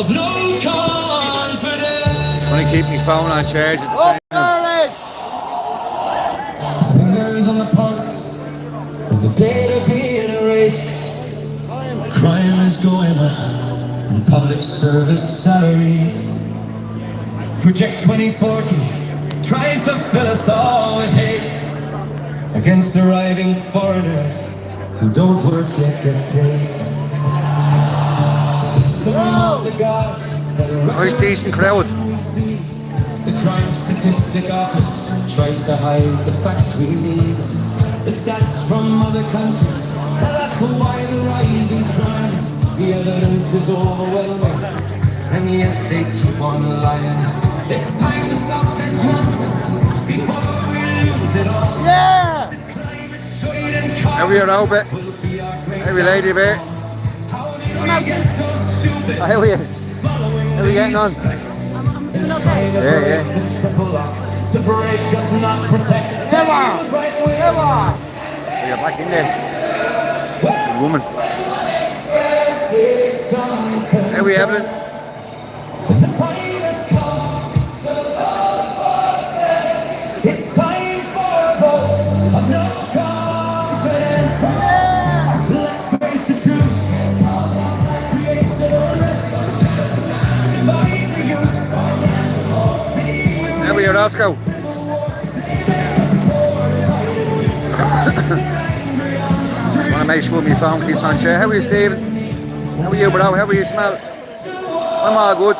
of no confidence. I'm gonna keep my phone on charge at the same time. Fingers on the pulse as the data being erased. Crime is going up and public service salaries. Project 2040 tries to fill us all with hate against arriving foreigners who don't work yet get paid. System of the gods. Nice decent crowd. The crime statistic office tries to hide the facts we need. The stats from other countries tell us why the rise in crime. The evidence is overwhelming, and yet they keep on lying. It's time to stop this nonsense before we lose it all. Yeah! How are you, Robert? How are you, lady bear? How are you? How are you getting on? I'm doing okay. Yeah. To break us, not protect. You're back in there. Good woman. How are you, Evelyn? It's time for a vote of no confidence. Let's face the truth. Create civil unrest. Divide the youth. How are you, Roscoe? Just want to make sure my phone keeps on share. How are you, Stephen? How are you, bro? How are you, Smell? I'm all good.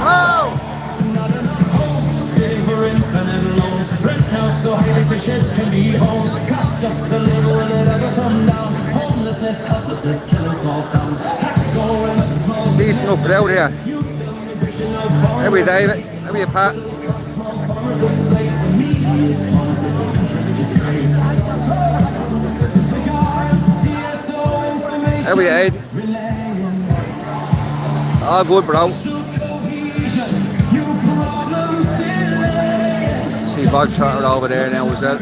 Oh! Decent up crowd here. How are you, David? How are you, Pat? How are you, Ed? All good, bro. See Bog Trotter over there now as well.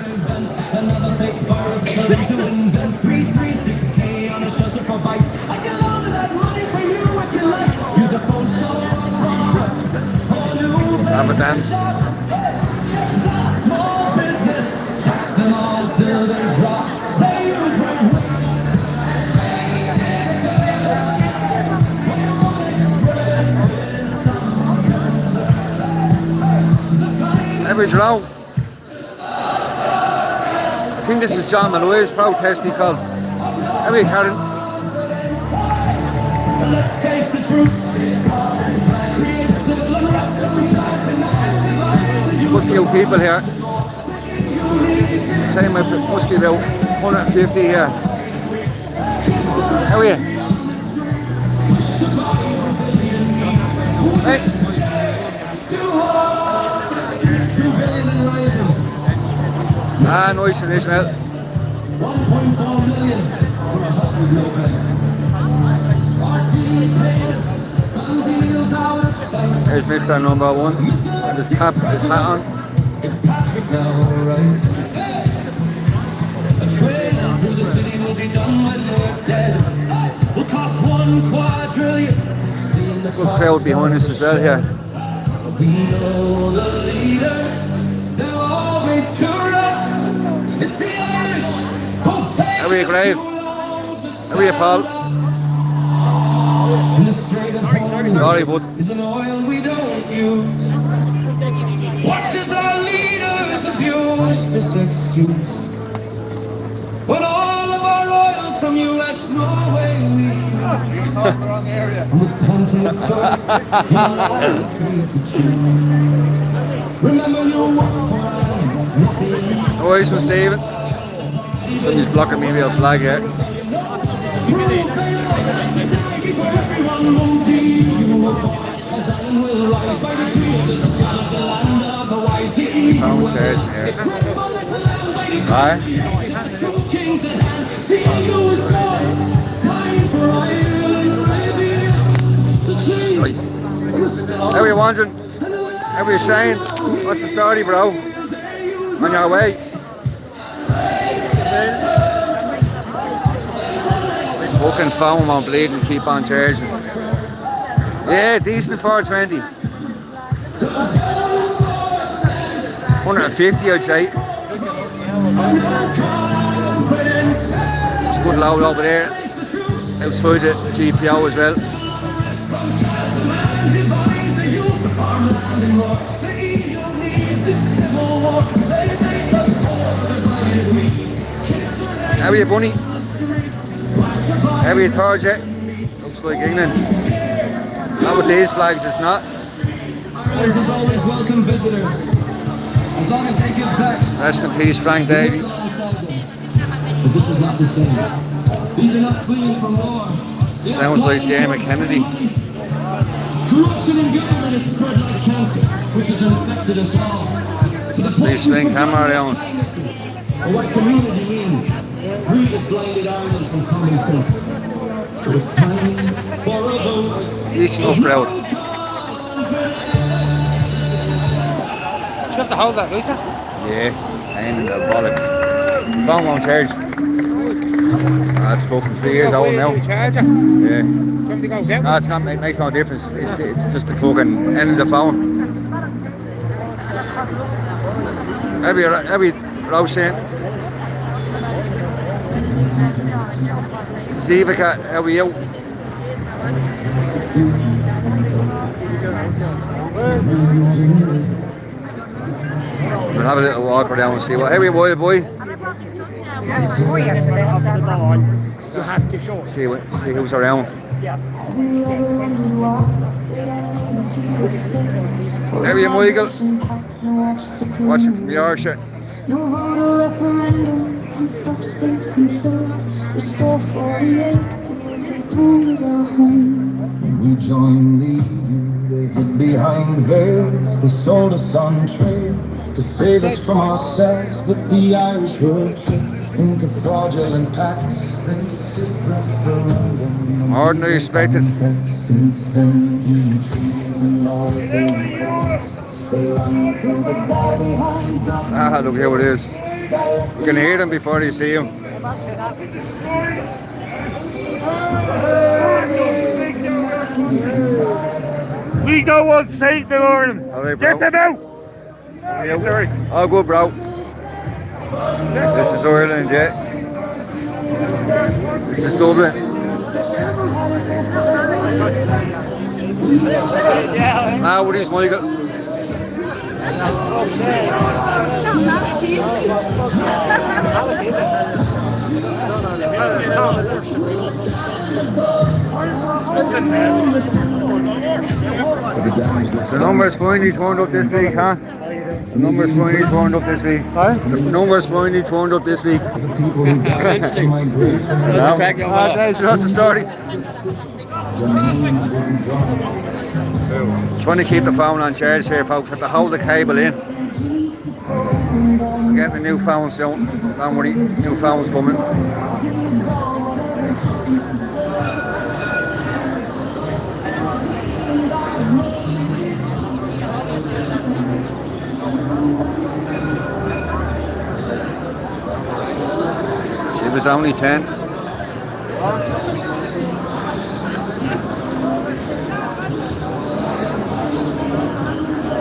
Have a dance. Average round. I think this is John Malloy's protest he called. How are you, Karen? Let's face the truth. Good few people here. Same, must be about 150 here. How are you? Hey. Ah, nice and Ishmael. 1.4 million for a hot There's Mr. Number 1 and his cap, his hat on. It's Patrick now, right? A train through the city will be done when we're dead. Will cost 1 quadrillion. Good crowd behind us as well here. We know the leaders, they're always corrupt. It's the Irish who've taken How are you, Grave? How are you, Paul? Sorry, bud. Is an oil we don't use. Watch as our leaders abuse this excuse. When all of our oil from US, Norway, we Wrong area. with plenty of choice, you'll all agree to choose. Remember you work for nothing. No worries from Stephen. Somebody's blocking me with a flag here. Phone shares in here. Hi. Right. How are you wandering? How are you saying? What's the story, bro? On your way? Fucking foam on bleeding, keep on charging. Yeah, decent 420. 150 I'd say. It's a good load over there. Outside the GPO as well. How are you, Bunny? How are you, Target? Looks like England. Not with these flags, it's not. Ireland is always welcome visitors, as long as they give back. Rest in peace, Frank Davey. But this is not the same. These are not fleeing from war. Sounds like Dermot Kennedy. Corruption in government is spread like cancer, which has infected us all. To the Please swing camera around. what community means. Greed has blinded Ireland from common sense. So it's time for a vote. Decent up crowd. You have to hold that, Lucas. Yeah, pain in the bollocks. Phone won't charge. That's fucking 3 years old now. Charger. Yeah. Something to go down. No, it's not, it makes no difference. It's just the fucking end of the phone. Every Roseanne. Zivica, how are you? We'll have a little walk around and see what. How are you, boy? You have to show. See who's around. How are you, Michael? Watching from Yorkshire. No voter referendum can stop state control. Restore 48 and we'll take rule of our home. When we joined the EU, they hid behind veils. They sold us on trade to save us from ourselves. But the Irish were tricked into fraudulent pacts. They skipped referendum. More than I expected. Since then, EU treaties and laws they enforce. They run through the guy behind the Ah, look how it is. You can hear them before you see them. We don't want Satan in Ireland. All right, bro. Get them out. All good, bro. This is Ireland, yeah. This is Dublin. Ah, what is Michael? The numbers finally turned up this week, huh? The numbers finally turned up this week. Huh? The numbers finally turned up this week. people who died for migration. No? That's the story. Trying to keep the phone on charge here, folks. Have to hold the cable in. We're getting the new phone soon. Don't worry, new phone's coming. She was only 10.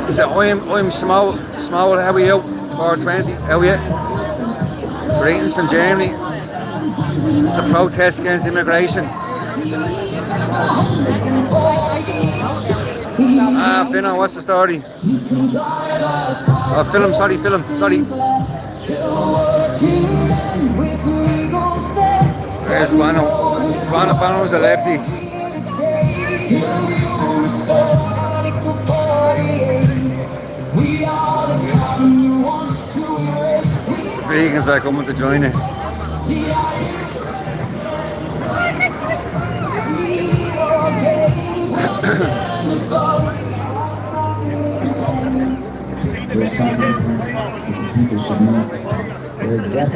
Is it I'm small, how are you? 420, how are you? Greetings from Germany. It's a protest against immigration. Ah, Finno, what's the story? Oh, film, sorry. There's Bono. Bono's a lefty. Vegans are coming to join it.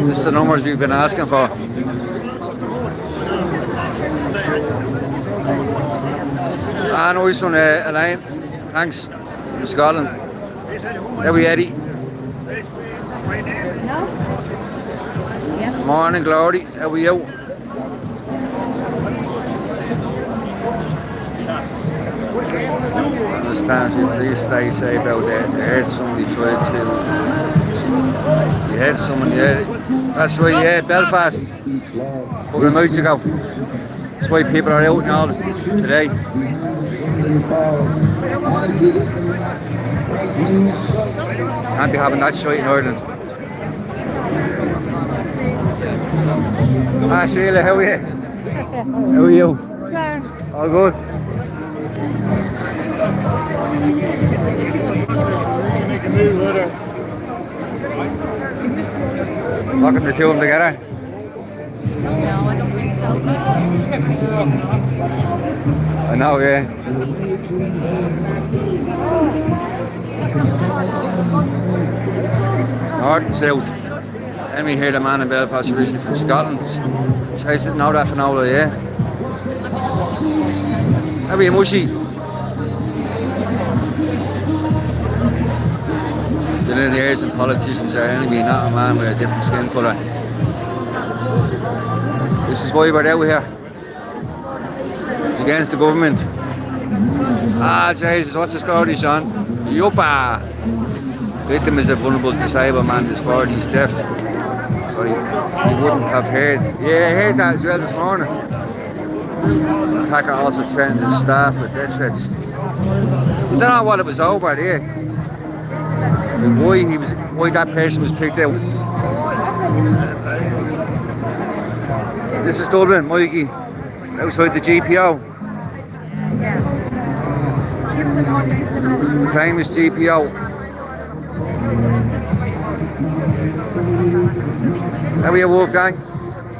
This is the numbers we've been asking for. Ah, nice one, Elaine. Thanks. From Scotland. There we Eddie. Morning, Glory. How are you? Township, please stay safe out there. I heard somebody tried to. You heard someone, yeah. That's right, yeah, Belfast. A couple of nights ago. That's why people are out and all today. Can't be having that shite in Ireland. Ah, Sheila, how are you? How are you? All good. Locking the two of them together. No, I don't think so. I know, yeah. North and south. Let me hear the man in Belfast originally from Scotland. I didn't know that for now, yeah. How are you, Mushy? The engineers and politicians are enemy, not a man with a different skin colour. This is why we're out here. It's against the government. Ah, Jesus, what's the story, Sean? Yuppa! Victim is a vulnerable disabled man, this 40s deaf. Sorry, you wouldn't have heard. Yeah, I heard that as well this morning. The attacker also threatened his staff with death threats. I don't know what it was over there. And why that person was picked out. This is Dublin, Mikey, outside the GPO. The famous GPO. How are you, Wolfgang?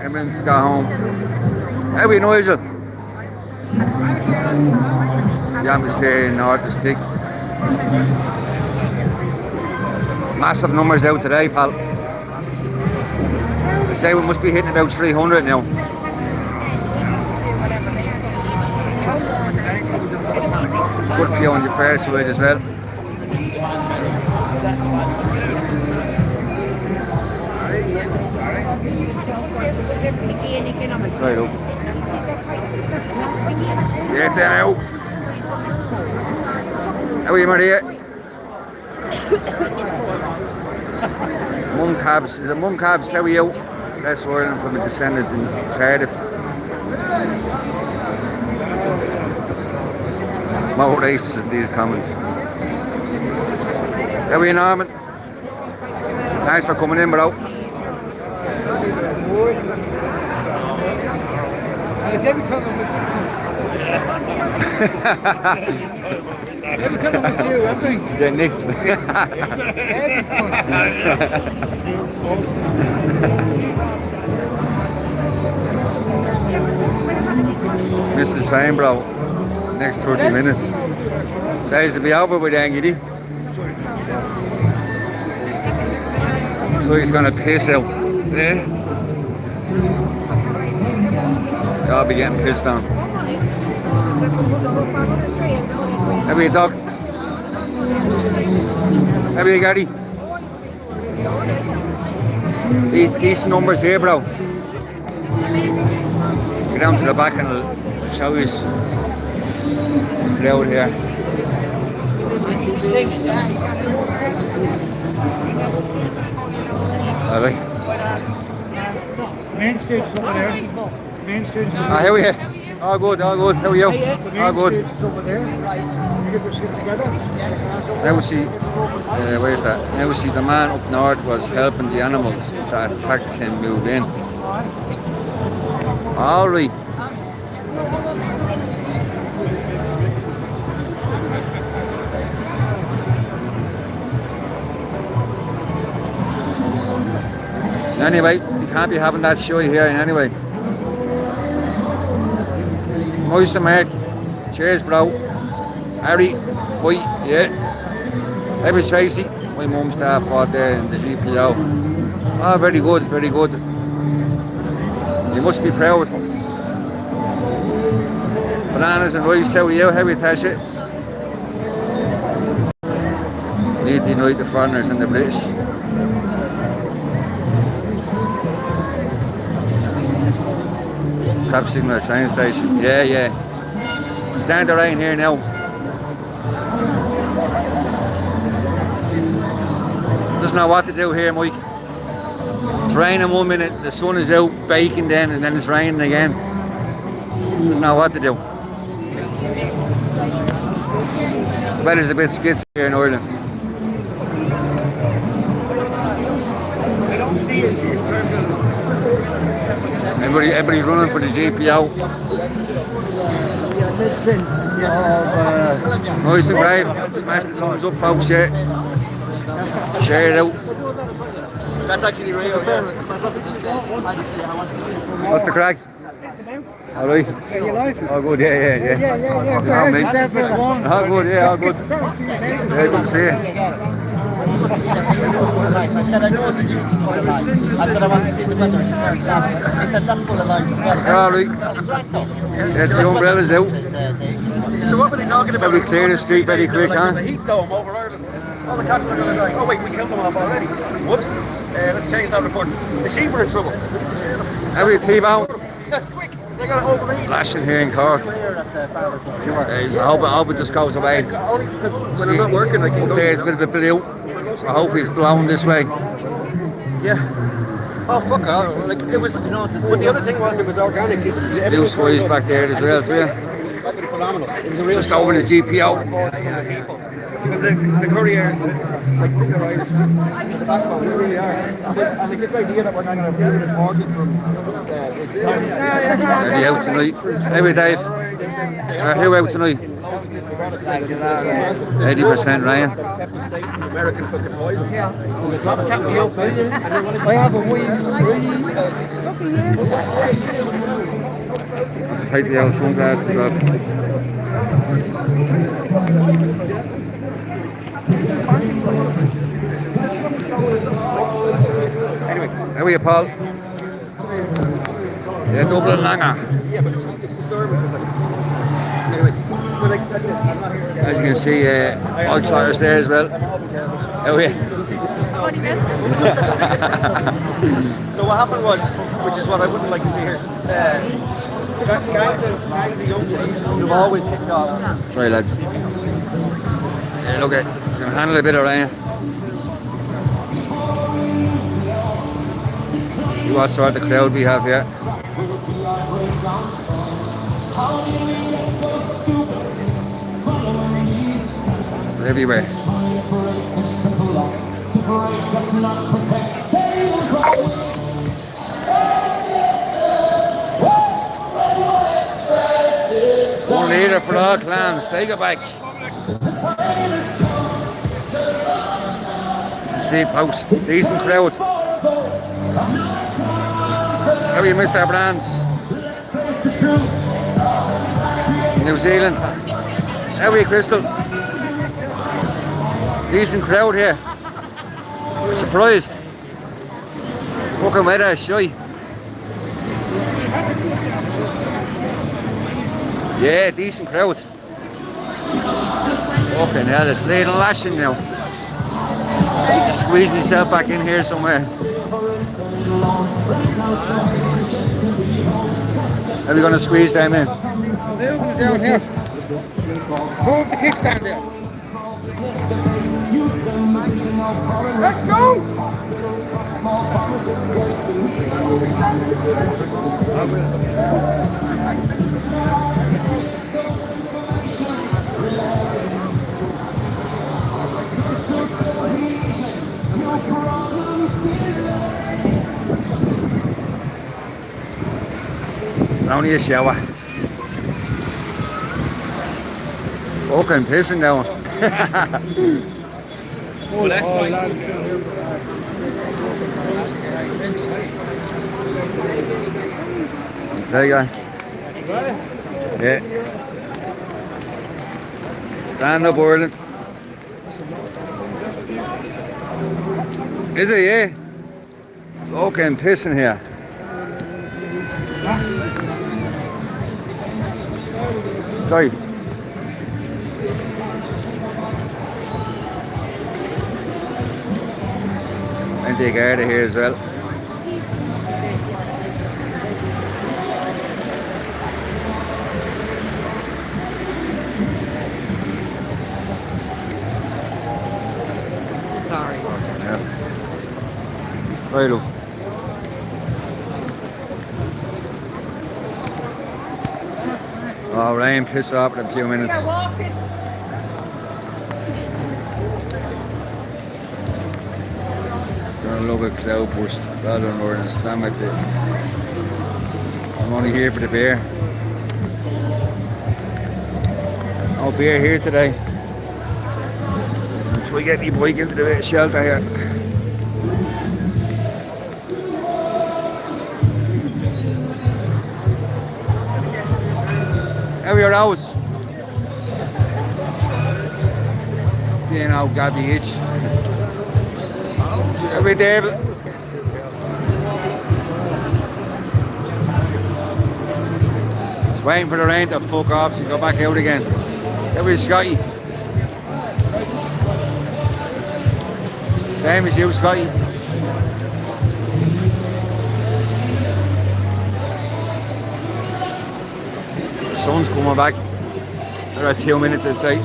Everyone's got home. How are you, Nigel? The atmosphere in North is thick. Massive numbers out today, pal. They say we must be hitting about 300 now. Good for you on the fair side as well. Right up. Get them out. How are you, Maria? Mum Cabs. Is it Mum Cabs? How are you? That's Ireland from a descendant in Cardiff. More racist in these comments. How are you, Norman? Thanks for coming in, bro. Every time I'm with you, I'm doing. Yeah, Nick. Missed the train, bro. Next 30 minutes. Says to be over with Angity. So he's gonna piss out. Yeah. I'll be getting pissed on. How are you, Doc? How are you, Gary? These numbers here, bro. Get down to the back and I'll show you the crowd here. Alright. Main stage over there. Main stage. How are you? All good, all good. How are you? All good. Over there. You get to sit together. Now see, where's that? Now see, the man up north was helping the animal that attacked him move in. All right. Anyway, you can't be having that show here in anyway. Mousey, Mark. Cheers, bro. Harry, fight, yeah. How was Tracy? My mum's staff fought there in the GPO. Oh, very good, very good. You must be proud. Bananas and rice, how are you? How are you, Tasha? Need to unite the foreigners and the British. Traffic signal train station. Yeah, yeah. Stand the rain here now. Doesn't know what to do here, Mike. It's raining 1 minute, the sun is out baking then, and then it's raining again. Doesn't know what to do. The weather's a bit skits here in Ireland. I don't see it in terms of. Everybody's running for the GPO. Yeah, makes sense. Nice and brave. Smash the thumbs up, folks. Share it out. That's actually real, yeah. My brother just said, I want to just What's the crack? All right. Yeah, you like it? All good. Yeah. Yeah. Oh, mate. Yourself, brother. All good. Yeah, all good. See you later. Yeah, good to see you. I said, I know the news is full of lies. I said, I want to see the weather, and he started laughing. He said, that's full of lies as well. All right. He's right though. Yes, the umbrella's out. So what were they talking So we clear the street very quick, huh? There's a heat dome over Ireland. All the cattle are going to die. Oh wait, we killed them off already. Whoops. Let's change that report. The sheep are in trouble. How you T-bone? Quick, they got to overheat. Lashing here in Cork. Jeez, I hope it just goes away. Only because when I'm not working, I can Up go. there it's a bit of a blue. So hopefully it's blown this way. Yeah. Oh fuck! Like it was, but the other thing was it was organic. Blue skies back there as well, so yeah. Fucking phenomenal. It was a real Just over the GPO. Yeah, people. Because the couriers, like these are Irish. The backbone, they really are. And like this idea that we're not going to have food imported from. Are you out tonight? Hey, Dave. Who out tonight? 80% rain. American fucking poison. I have a wife. Take the old sunglasses off. Anyway, How are you, Paul? Yeah, Dublin Langer. yeah, but it's disturbing because like. Anyway, but like, I'm not here. As you can see, Oddclatter's there as well. Oh yeah. What do you miss? So what happened was, which is what I wouldn't like to see here, gangs of young fellas who've always kicked off. Sorry, lads. Yeah, look, I'm gonna handle a bit of rain. See what sort of crowd we have here. They're everywhere. One leader for all clans. Take it back. See, post. Decent crowd. How are you, Mr. Brands? New Zealand. How are you, Crystal? Decent crowd here. Surprised. Fucking weather is shy. Yeah, decent crowd. Fucking hell, it's bleeding lashing now. Just squeeze myself back in here somewhere. Are we going to squeeze them in? Down here. Move the kickstand there. Let's go! It's only a shower. Fucking pissing down. There you go. Yeah. Stand up, Ireland. Is it, yeah? Fucking pissing here. Sorry. And the guard here as well. Sorry. Yeah. Sorry, love. Oh, rain piss off in a few minutes. Gonna look at cloud burst. I don't know where to stand like that. I'm only here for the beer. No beer here today. Until we get me bike into the shelter here. How are your hours? You know, Gabby itch. How are we, David? Just waiting for the rain to fuck off so you go back out again. How are you, Scotty? Same as you, Scotty. The sun's coming back. They're at 2 minutes outside.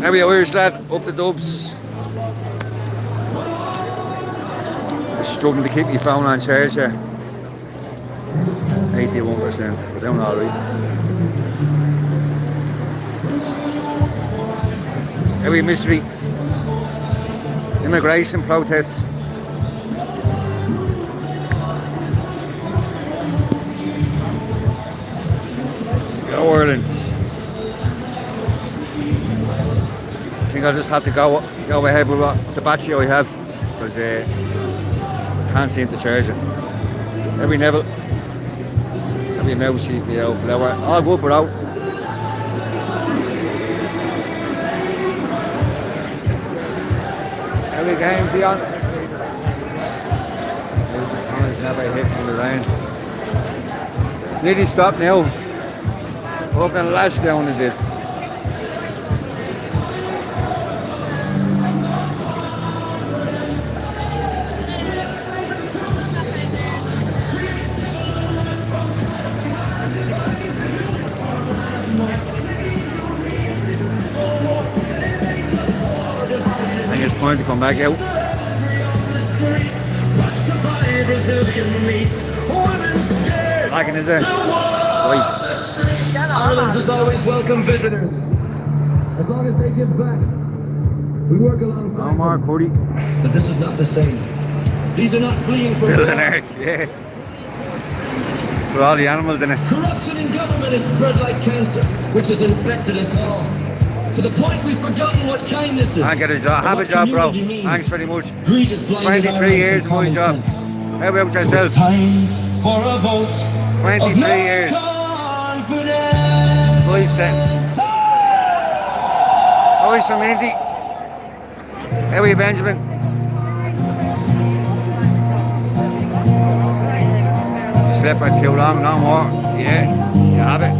How are you, Irish lad? Up the dubs. Just struggling to keep my phone on charge here. 81%, but doing alright. How are you, mystery? Immigration protest. Go Ireland. I think I'll just have to go ahead with the battery I have because I can't seem to charge it. Every Neville, every mousey, flower, all good but out. Every game's he on. He's never hit from the rain. It's nearly stopped now. Fucking lash down it did. I think it's time to come back out. Liking is there? Right. Ireland is always welcome visitors. As long as they give back. We work alongside No more, them. Cody. But this is not the same. These are not fleeing from Building earth, yeah. With all the animals in it. Corruption in government is spread like cancer, which has infected us all. To the point we've forgotten what kindness is. I get a job. Have a job, bro. Thanks very much. Greed is blinded 23 years of my job. How about yourself? Time for a vote. 23 years. Confidence. Life sentence. Oh, he's from Indy. How are you, Benjamin? Slept for too long, no more. Yeah, you have it.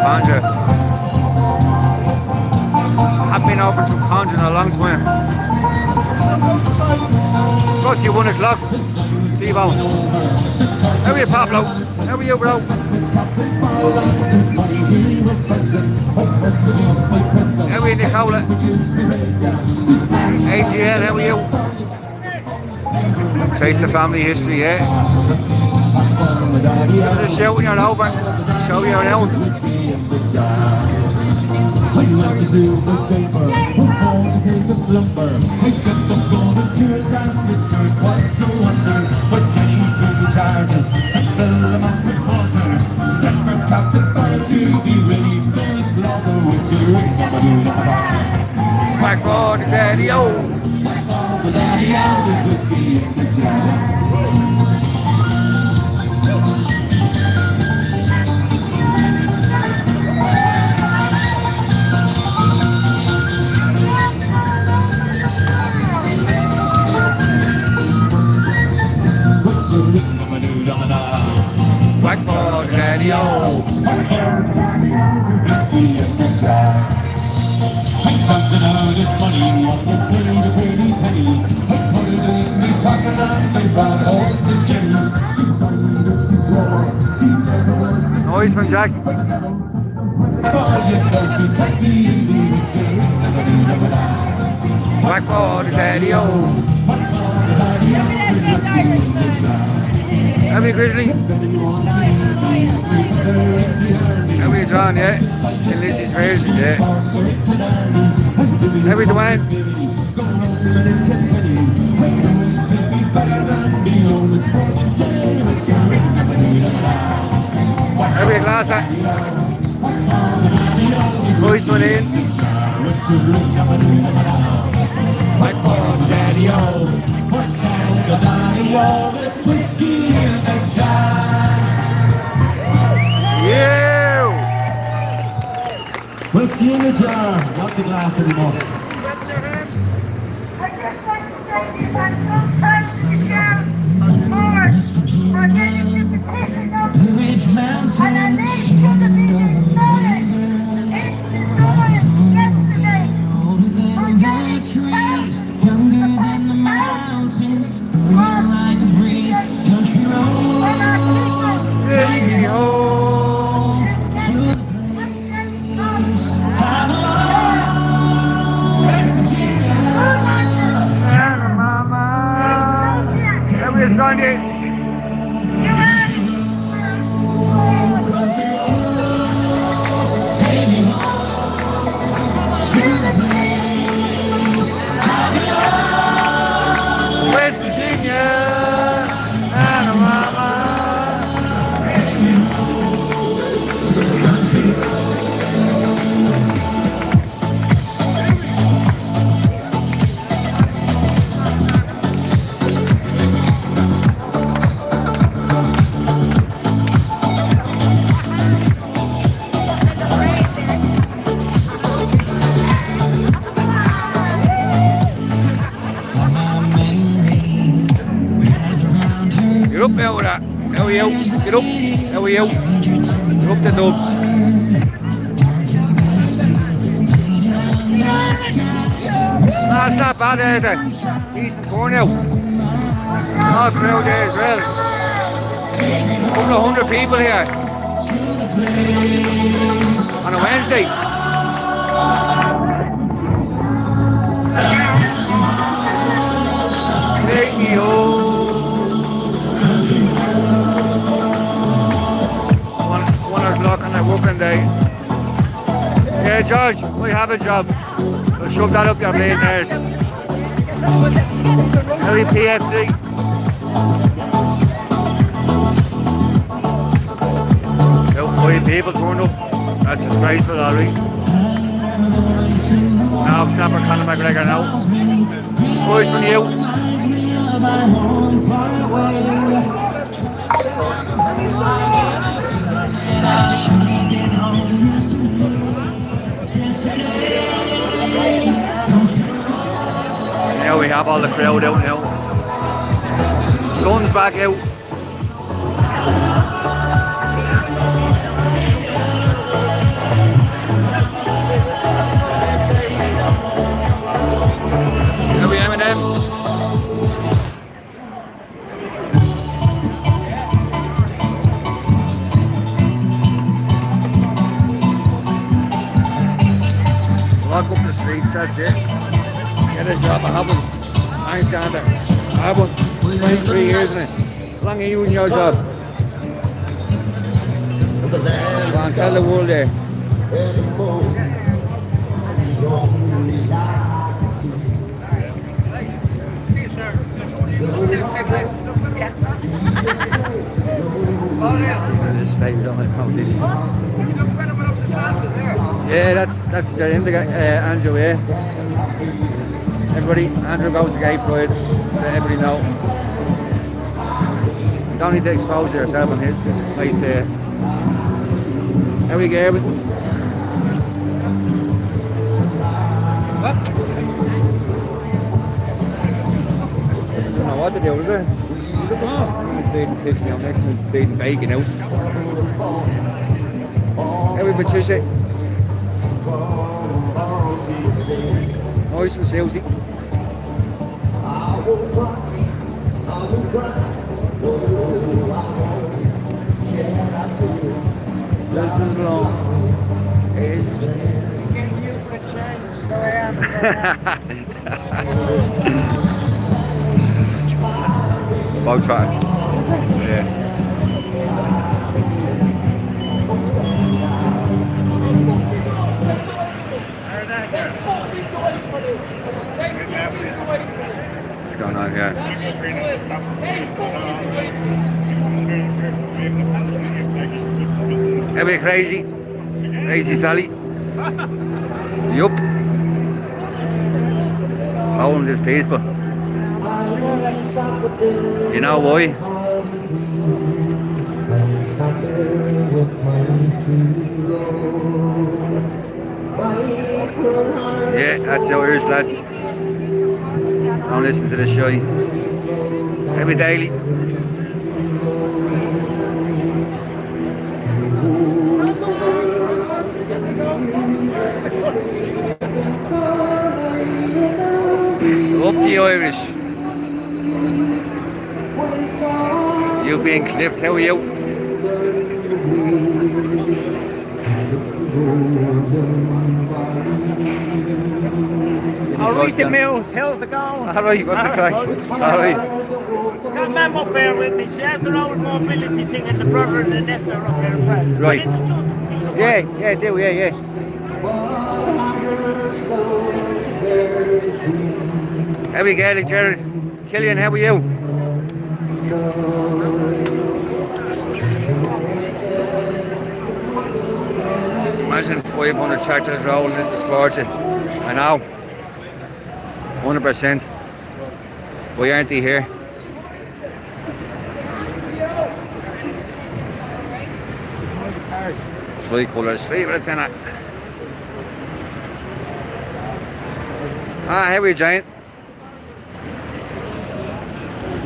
Conjure. I've been over to Conjure in a long time. Got you 1 o'clock. T-Bone. How are you, Pablo? How are you, bro? How are you, Nicola? ATL, how are you? Trace the family history, yeah? There's a show when you're over. Show you around. I like to do the chamber, who fall to take a slumber. I jumped up on the tears and it sure was no wonder. But Jenny took the charges and filled them up with water. Sent for Captain Fire to be ready for a slaughter. With your ring up a doing a fire. Back for the daddy-o. Back for the daddy-o, there's whiskey in the jar. Back for the daddy-o. Whiskey in the jar. counted out his money, almost paid a pretty penny. I put it in me pocket and they brought home the Jenny. She found it, she swore, she never went to Noise from Jack. call, you know she take me easy with Jenny. Back for the daddy-o. Have you, Grizzly? Have you, John, yeah? In Lizzie's version, yeah. Have you, Dwayne? Have you, glass? Voice one in. Back for daddy-o, daddy-o, this whiskey in the jar. Yeah! Whiskey in the jar, not the glass anymore. I'd just like to say this, I'm so tired of the sheriff forward for getting you to take it up. And I made sure to be noticed in the noise yesterday. Younger than the mountains, burning like a breeze. Country roads, take me home to the place I belong. West Virginia, Anna Mama. Have you, Sunday? take me home to the place I belong. West Virginia. Anna Mama. Get up there with that. How are you? Get up. How are you? Get up the dubs. No, it's not bad either. Decent corn now. Oh, crowd there as well. Couple of 100 people here. On a Wednesday. Take me home. One o'clock on a working day. Yeah, George, we have a job. We'll shove that up your blade there. LPFC. About 5 people turned up. That's disgraceful, alright. Now it's not for Conor McGregor now. Boys from you. Now we have all the crowd out now. Sun's back out. Are we having them? Walk up the streets, that's it. Get a job, I have one. Thanks, Gander. I have one. 23 years in it. How long are you in your job? Go on, tell the world there. This state, we don't like how did he? Yeah, that's Jerry, Andrew, yeah. Everybody, Andrew goes to Gay Pride, let everybody know. You don't need to expose yourself on this place here. How we go with? What? I don't know what to do, is it? Oh, it's pissing out next to big bacon out. How we Patricia? Nice and Susie. This is long. Getting you for a change, so I am. Bog trot. Yeah. What's going on here? A bit crazy. Crazy Sally. Yup. Home is peaceful. You know why? Yeah, that's the Irish lad. Don't listen to the shy. Every daily. Up the Irish. You've been clipped, how are you? Alright, the mouse, how's it going? Alright, what's the crack? Alright. Got mum up there with me. She has her own mobility thing, and the brother and the nephew are up there as well. Right. But it's just- Yeah, do, yeah. How are you getting, Jared? Killian, how are you? Imagine 500 tractors rolling into sport. I know. 100%. Why aren't they here? Three colours, 3 out of 10. How are you, Giant?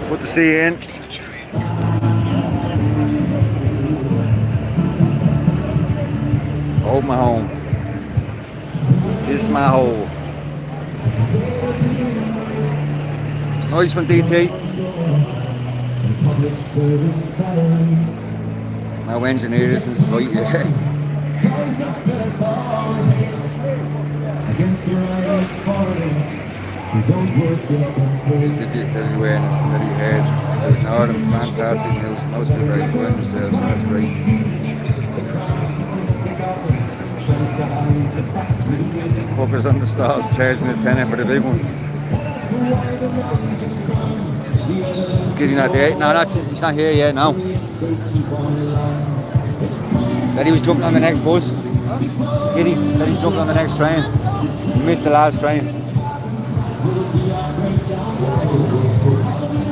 Good to see you in. Hold my home. This is my hole. Nice one, DT. No engineer isn't right here. Digits everywhere and it's steady head. Ignore them, fantastic news. Most people are enjoying themselves, so that's great. Fuckers on the stalls charging a tenner for the big ones. Is Giddy not there? No, he's not here yet, no. Said he was jumping on the next bus. Giddy said he's jumping on the next train. He missed the last train.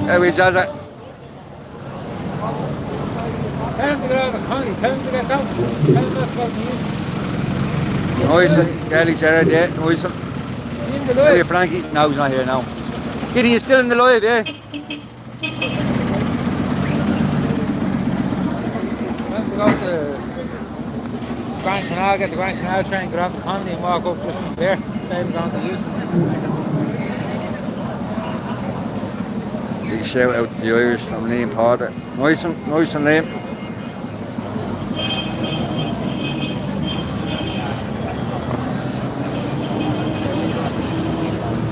There we jazz it. Tell him to get out of the county. Tell him to get down. Tell him not to go to me. Nice one, Garlic Jared, yeah, nice one. In the How are light. you, Frankie? No, he's not here now. Giddy, you still in the live, yeah? Tell him to go to Grand Canal, get the Grand Canal train, get off the county and walk up just from there. Save him going to use. Big shout out to the Irish from Liam Porter. Nice one, Liam.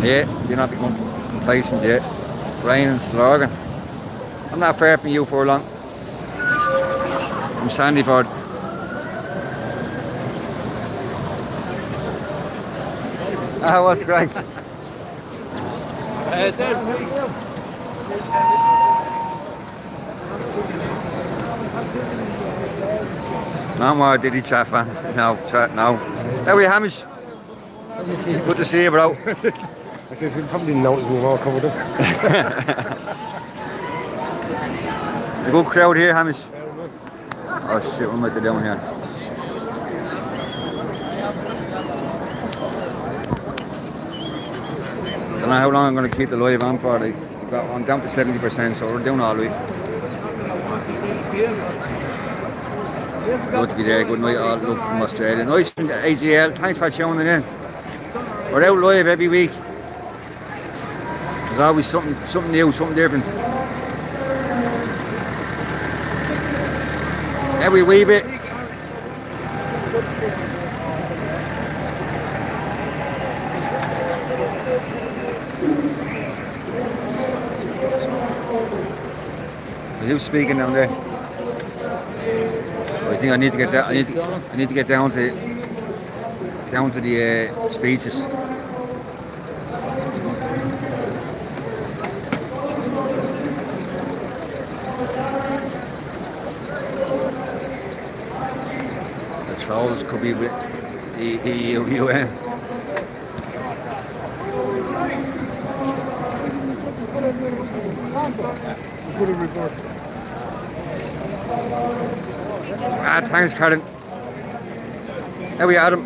Yeah, you're not become complacent yet. Rain and Slorgan. I'm not far from you for long. From Sandyford. Ah, what's crack? No more Diddy chat, fan. No, chat now. How are you, Hamish? Good to see you, bro. I said, he probably didn't notice me when I covered up. There's a good crowd here, Hamish. Oh shit, what am I doing here? Don't know how long I'm going to keep the live on for. I'm down to 70%, so we're doing all right. Good to be there. Good night, all. Look from Australia. Nice from AGL. Thanks for tuning in. We're out live every week. There's always something new, something different. Every wee bit. Who's speaking down there? I think I need to get that. I need to get down to the speeches. The trolls could be with the UN. Ah, thanks, Karen. There we are, Adam.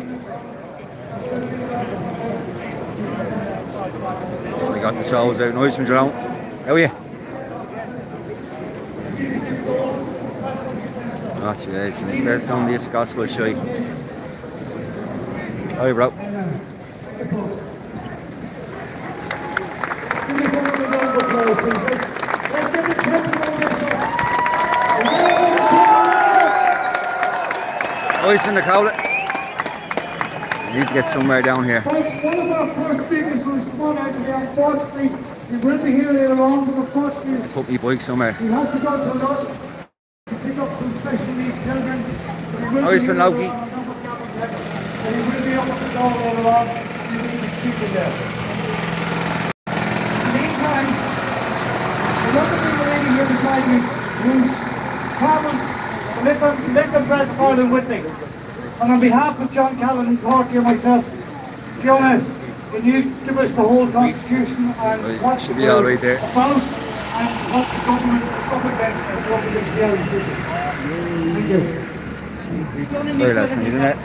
We got the trolls out. Nice one, Jerome. How are you? Oh, jeez. And there's down this gospel shy. Hi, bro. Nice in the cowlet. We need to get somewhere down here. Folks, one of our first speakers who's come on out today, unfortunately, he will be here later on, but unfortunately, Put me bike somewhere. he has to go to Lost to pick up some special needs children. Nice and Loki. And he will be up at the door later on. He will be speaking there. In the meantime, the other big lady here beside me who's travelled to Lincoln Bread Ireland with me. And on behalf of John Callan and Corky and myself, Fiona, can you give us the whole Constitution and what Should be all right there. about and what the government is up against and what it is here? Thank you. Sorry, last one, isn't it?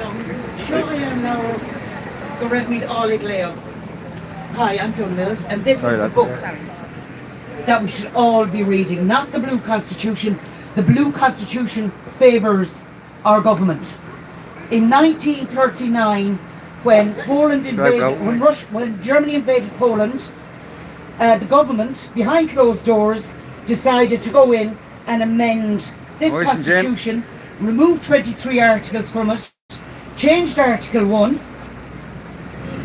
Sure, I am now. Go read me all it lay. Hi, I'm Fiona Mills, and this Sorry, is the lad. book that we should all be reading. Not the Blue Constitution. The Blue Constitution favours our government. In 1939, when Poland invaded, when Germany invaded Poland, the government, behind closed doors, decided to go in and amend this Nice and Jim. constitution, remove 23 articles from it, changed Article 1,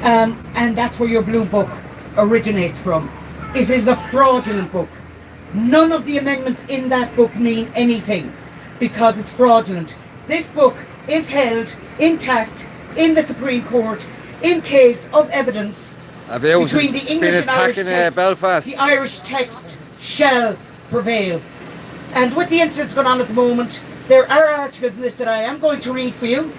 and that's where your blue book originates from. It is a fraudulent book. None of the amendments in that book mean anything because it's fraudulent. This book is held intact in the Supreme Court in case of evidence between the English and Irish text. Belfast. The Irish text shall prevail. And with the incidents going on at the moment, there are articles in this that I am going to read for you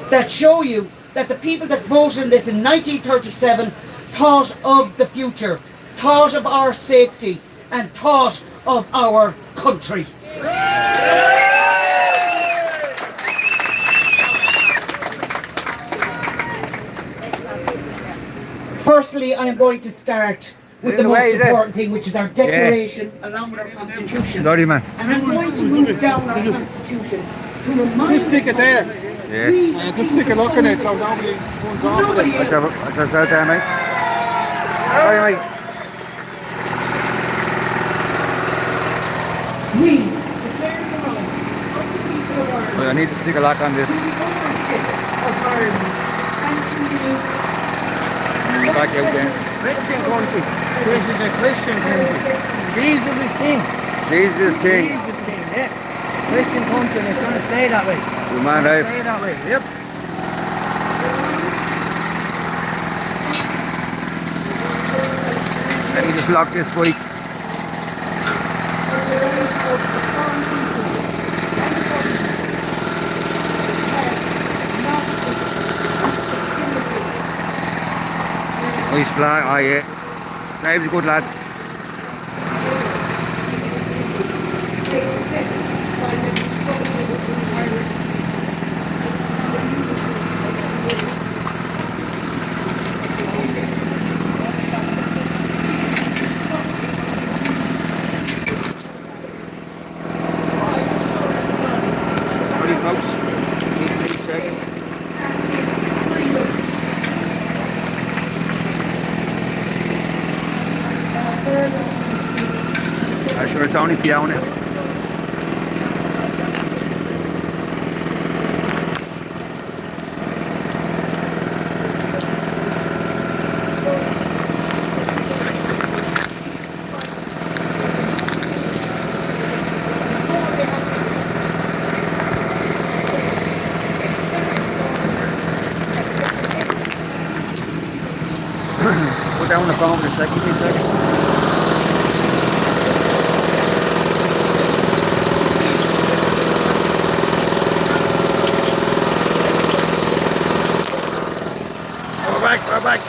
that show you that the people that voted in this in 1937 thought of the future, thought of our safety, and thought of our country. Firstly, I am going to start with the most important thing, which is our declaration, along with our constitution. Sorry, man. And I'm going to move down our constitution to remind Just stick it there. Yeah. Just stick a look in it so nobody comes off with it. What's that out there, mate? Sorry, mate. we declare the rights of the people of Ireland Well, I need to stick a lock on this. to the ownership of Ireland and to Back out there. Christian country. This is a Christian country. Jesus is king. Jesus is king. Jesus is king, yeah. Christian country, and it's going to stay that way. Good man, Dave. Stay that way, yep. Let me just lock this bike. Nice flag, oh yeah. Dave's a good lad. Sorry folks, need 3 seconds. Sure, it's only Fiona. Put down the phone for a second, give me a second. We're back.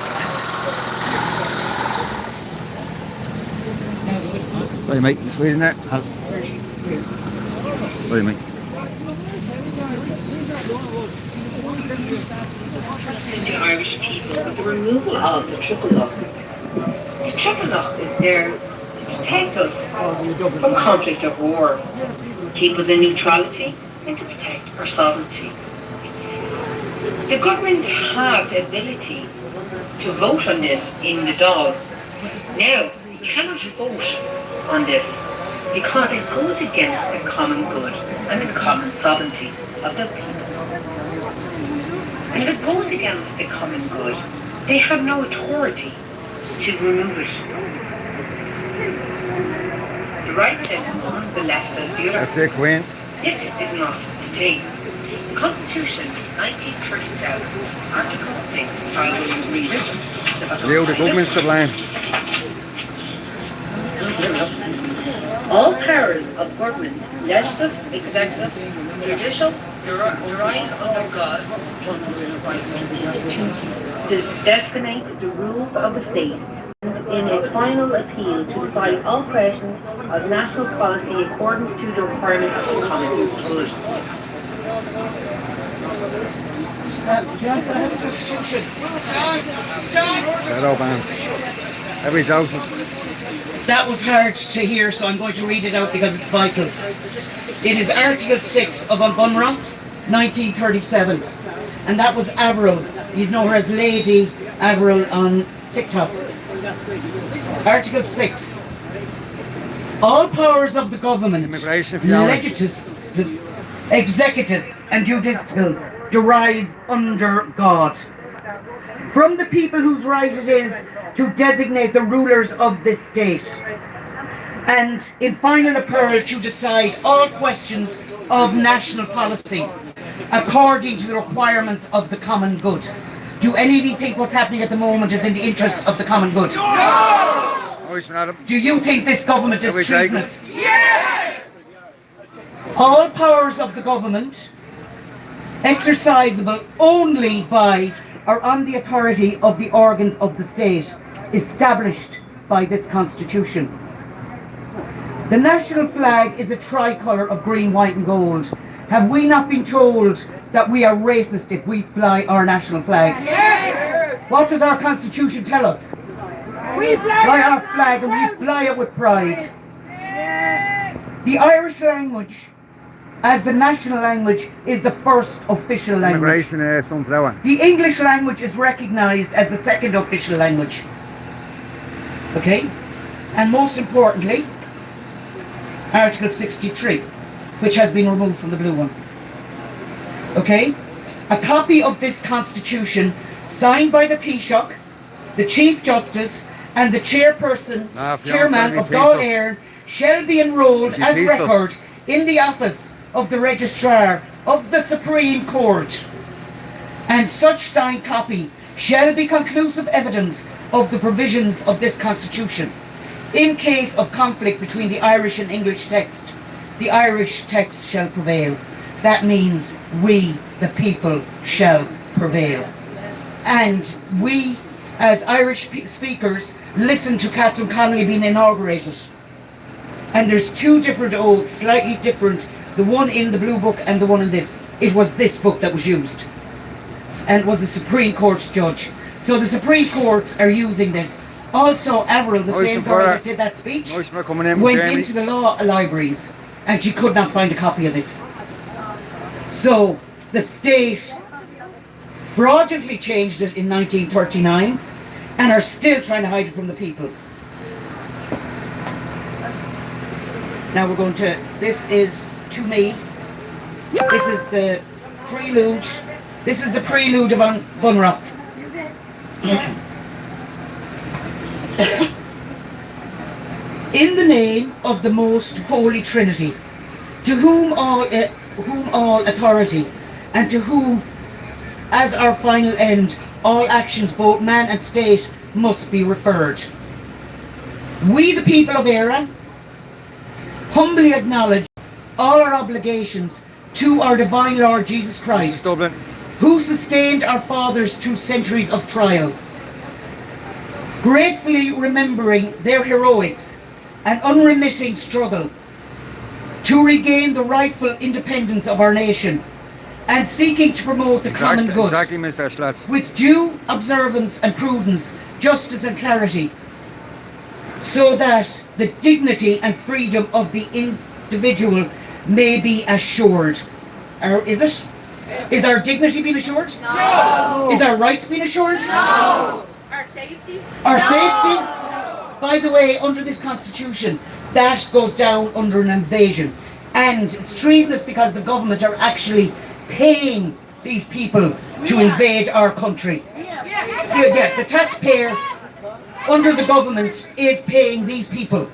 Sorry mate, you squeezing there? Sorry mate. The Irish people with the removal of the triple lock. The triple lock is there to protect us from conflict or war, keep us in neutrality, and to protect our sovereignty. The government have the ability to vote on this in the Dáil. Now, we cannot vote on this because it goes against the common good and the common sovereignty of the people. And if it goes against the common good, they have no authority to remove it. The right says one, the left says the other. That's it, Queen. This is not the thing. The Constitution, 1937, Article 6, I will read it. You, the government's to blame. All powers of government, legislative, executive, judicial, derive under God, to designate the rules of the state, and in its final appeal to decide all questions of national policy according to the requirements of the common good. Shut up, man. Every Joseph. That was hard to hear, so I'm going to read it out because it's vital. It is Article 6 of An Bunra, 1937. And that was Avril. You'd know her as Lady Avril on TikTok. Article 6. All powers of the government, legislative, executive and judicial derive under God. From the people whose right it is to designate the rulers of this state, and in final appeal to decide all questions of national policy according to the requirements of the common good. Do any of you think what's happening at the moment is in the interest of the common good? Do you think this government is treasonous? Yes! All powers of the government exercisable only by or on the authority of the organs of the state established by this constitution. The national flag is a tricolour of green, white and gold. Have we not been told that we are racist if we fly our national flag? Yes. What does our constitution tell us? We fly our flag and we fly it with pride. The Irish language as the national language is the first official language. Sunflower. The English language is recognised as the second official language. Okay? And most importantly, Article 63, which has been removed from the blue one. Okay? A copy of this constitution signed by the Taoiseach, the Chief Justice and the chairman of Dáil Éireann shall be enrolled as record in the office of the Registrar of the Supreme Court, and such signed copy shall be conclusive evidence of the provisions of this Constitution. In case of conflict between the Irish and English text, the Irish text shall prevail. That means we, the people, shall prevail. And we, as Irish speakers, listen to Captain Connolly being inaugurated. And there's two different oaths, slightly different. The one in the blue book and the one in this. It was this book that was used. And it was a Supreme Court judge. So the Supreme Courts are using this. Also, Avril, the same girl that did that speech, went into the law libraries and she could not find a copy of this. So the state fraudulently changed it in 1939 and are still trying to hide it from the people. Now we're going to, this is to me, this is the prelude, this is the prelude of Bunrat. In the name of the most holy Trinity, to whom all authority, and to whom, as our final end, all actions, both man and state, must be referred. We, the people of Erin, humbly acknowledge all our obligations to our divine Lord Jesus Christ, Dublin. who sustained our fathers through centuries of trial. Gratefully remembering their heroics and unremitting struggle to regain the rightful independence of our nation, and seeking to promote the common good Exactly, Mr. Schlotz. with due observance and prudence, justice and clarity, so that the dignity and freedom of the individual may be assured. Or is it? Is our dignity being assured? No. Is our rights being assured? No. Our safety? Our safety? By the way, under this constitution, that goes down under an invasion. And it's treasonous because the government are actually paying these people to invade our country. Yeah, the taxpayer under the government is paying these people.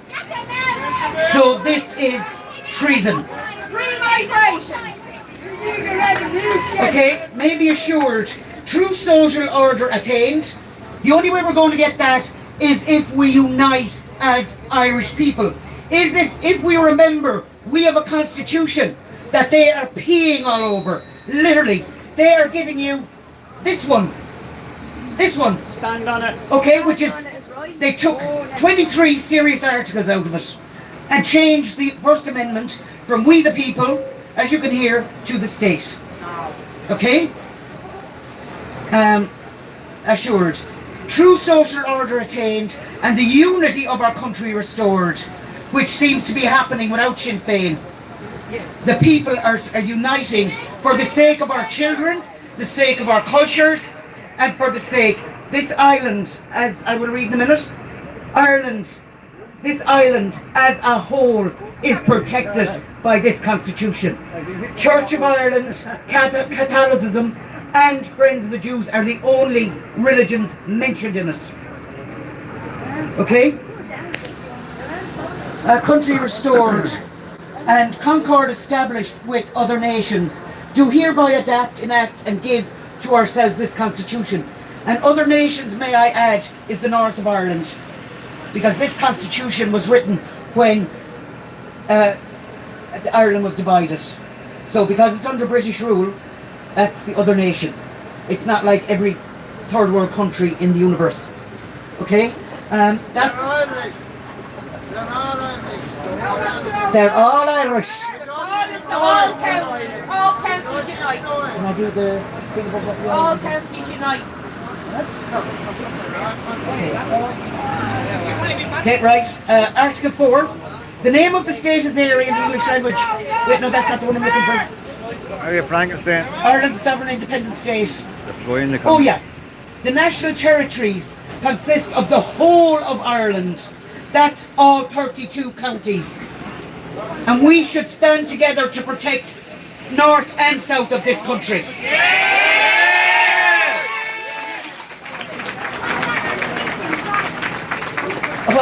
So this is treason. Free migration! Okay, may be assured, true social order attained. The only way we're going to get that is if we unite as Irish people. Is if we remember we have a constitution that they are peeing all over. Literally, they are giving you this one. This one. Stand on it. Okay, which is, they took 23 serious articles out of it and changed the First Amendment from we the people, as you can hear, to the state. Okay? Assured. True social order attained and the unity of our country restored, which seems to be happening without Sinn Féin. The people are uniting for the sake of our children, the sake of our cultures, and for the sake, this island, as I will read in a minute, Ireland, this island as a whole is protected by this constitution. Church of Ireland, Catholicism, and Friends of the Jews are the only religions mentioned in it. Okay? A country restored and concord established with other nations do hereby adapt, enact and give to ourselves this constitution. And other nations, may I add, is the north of Ireland, because this constitution was written when Ireland was divided. So because it's under British rule, that's the other nation. It's not like every third world country in the universe. Okay? That's... They're all Irish. All counties unite. Can I do the thing above what you All want? counties unite. Okay, right. Article 4. The name of the state is area in the English language. Wait, no, that's not the one I'm looking for. Are you Frankenstein? Ireland's a sovereign independent state. The fly in the Oh yeah. The national territories consist of the whole of Ireland. That's all 32 counties. And we should stand together to protect north and south of this country. Of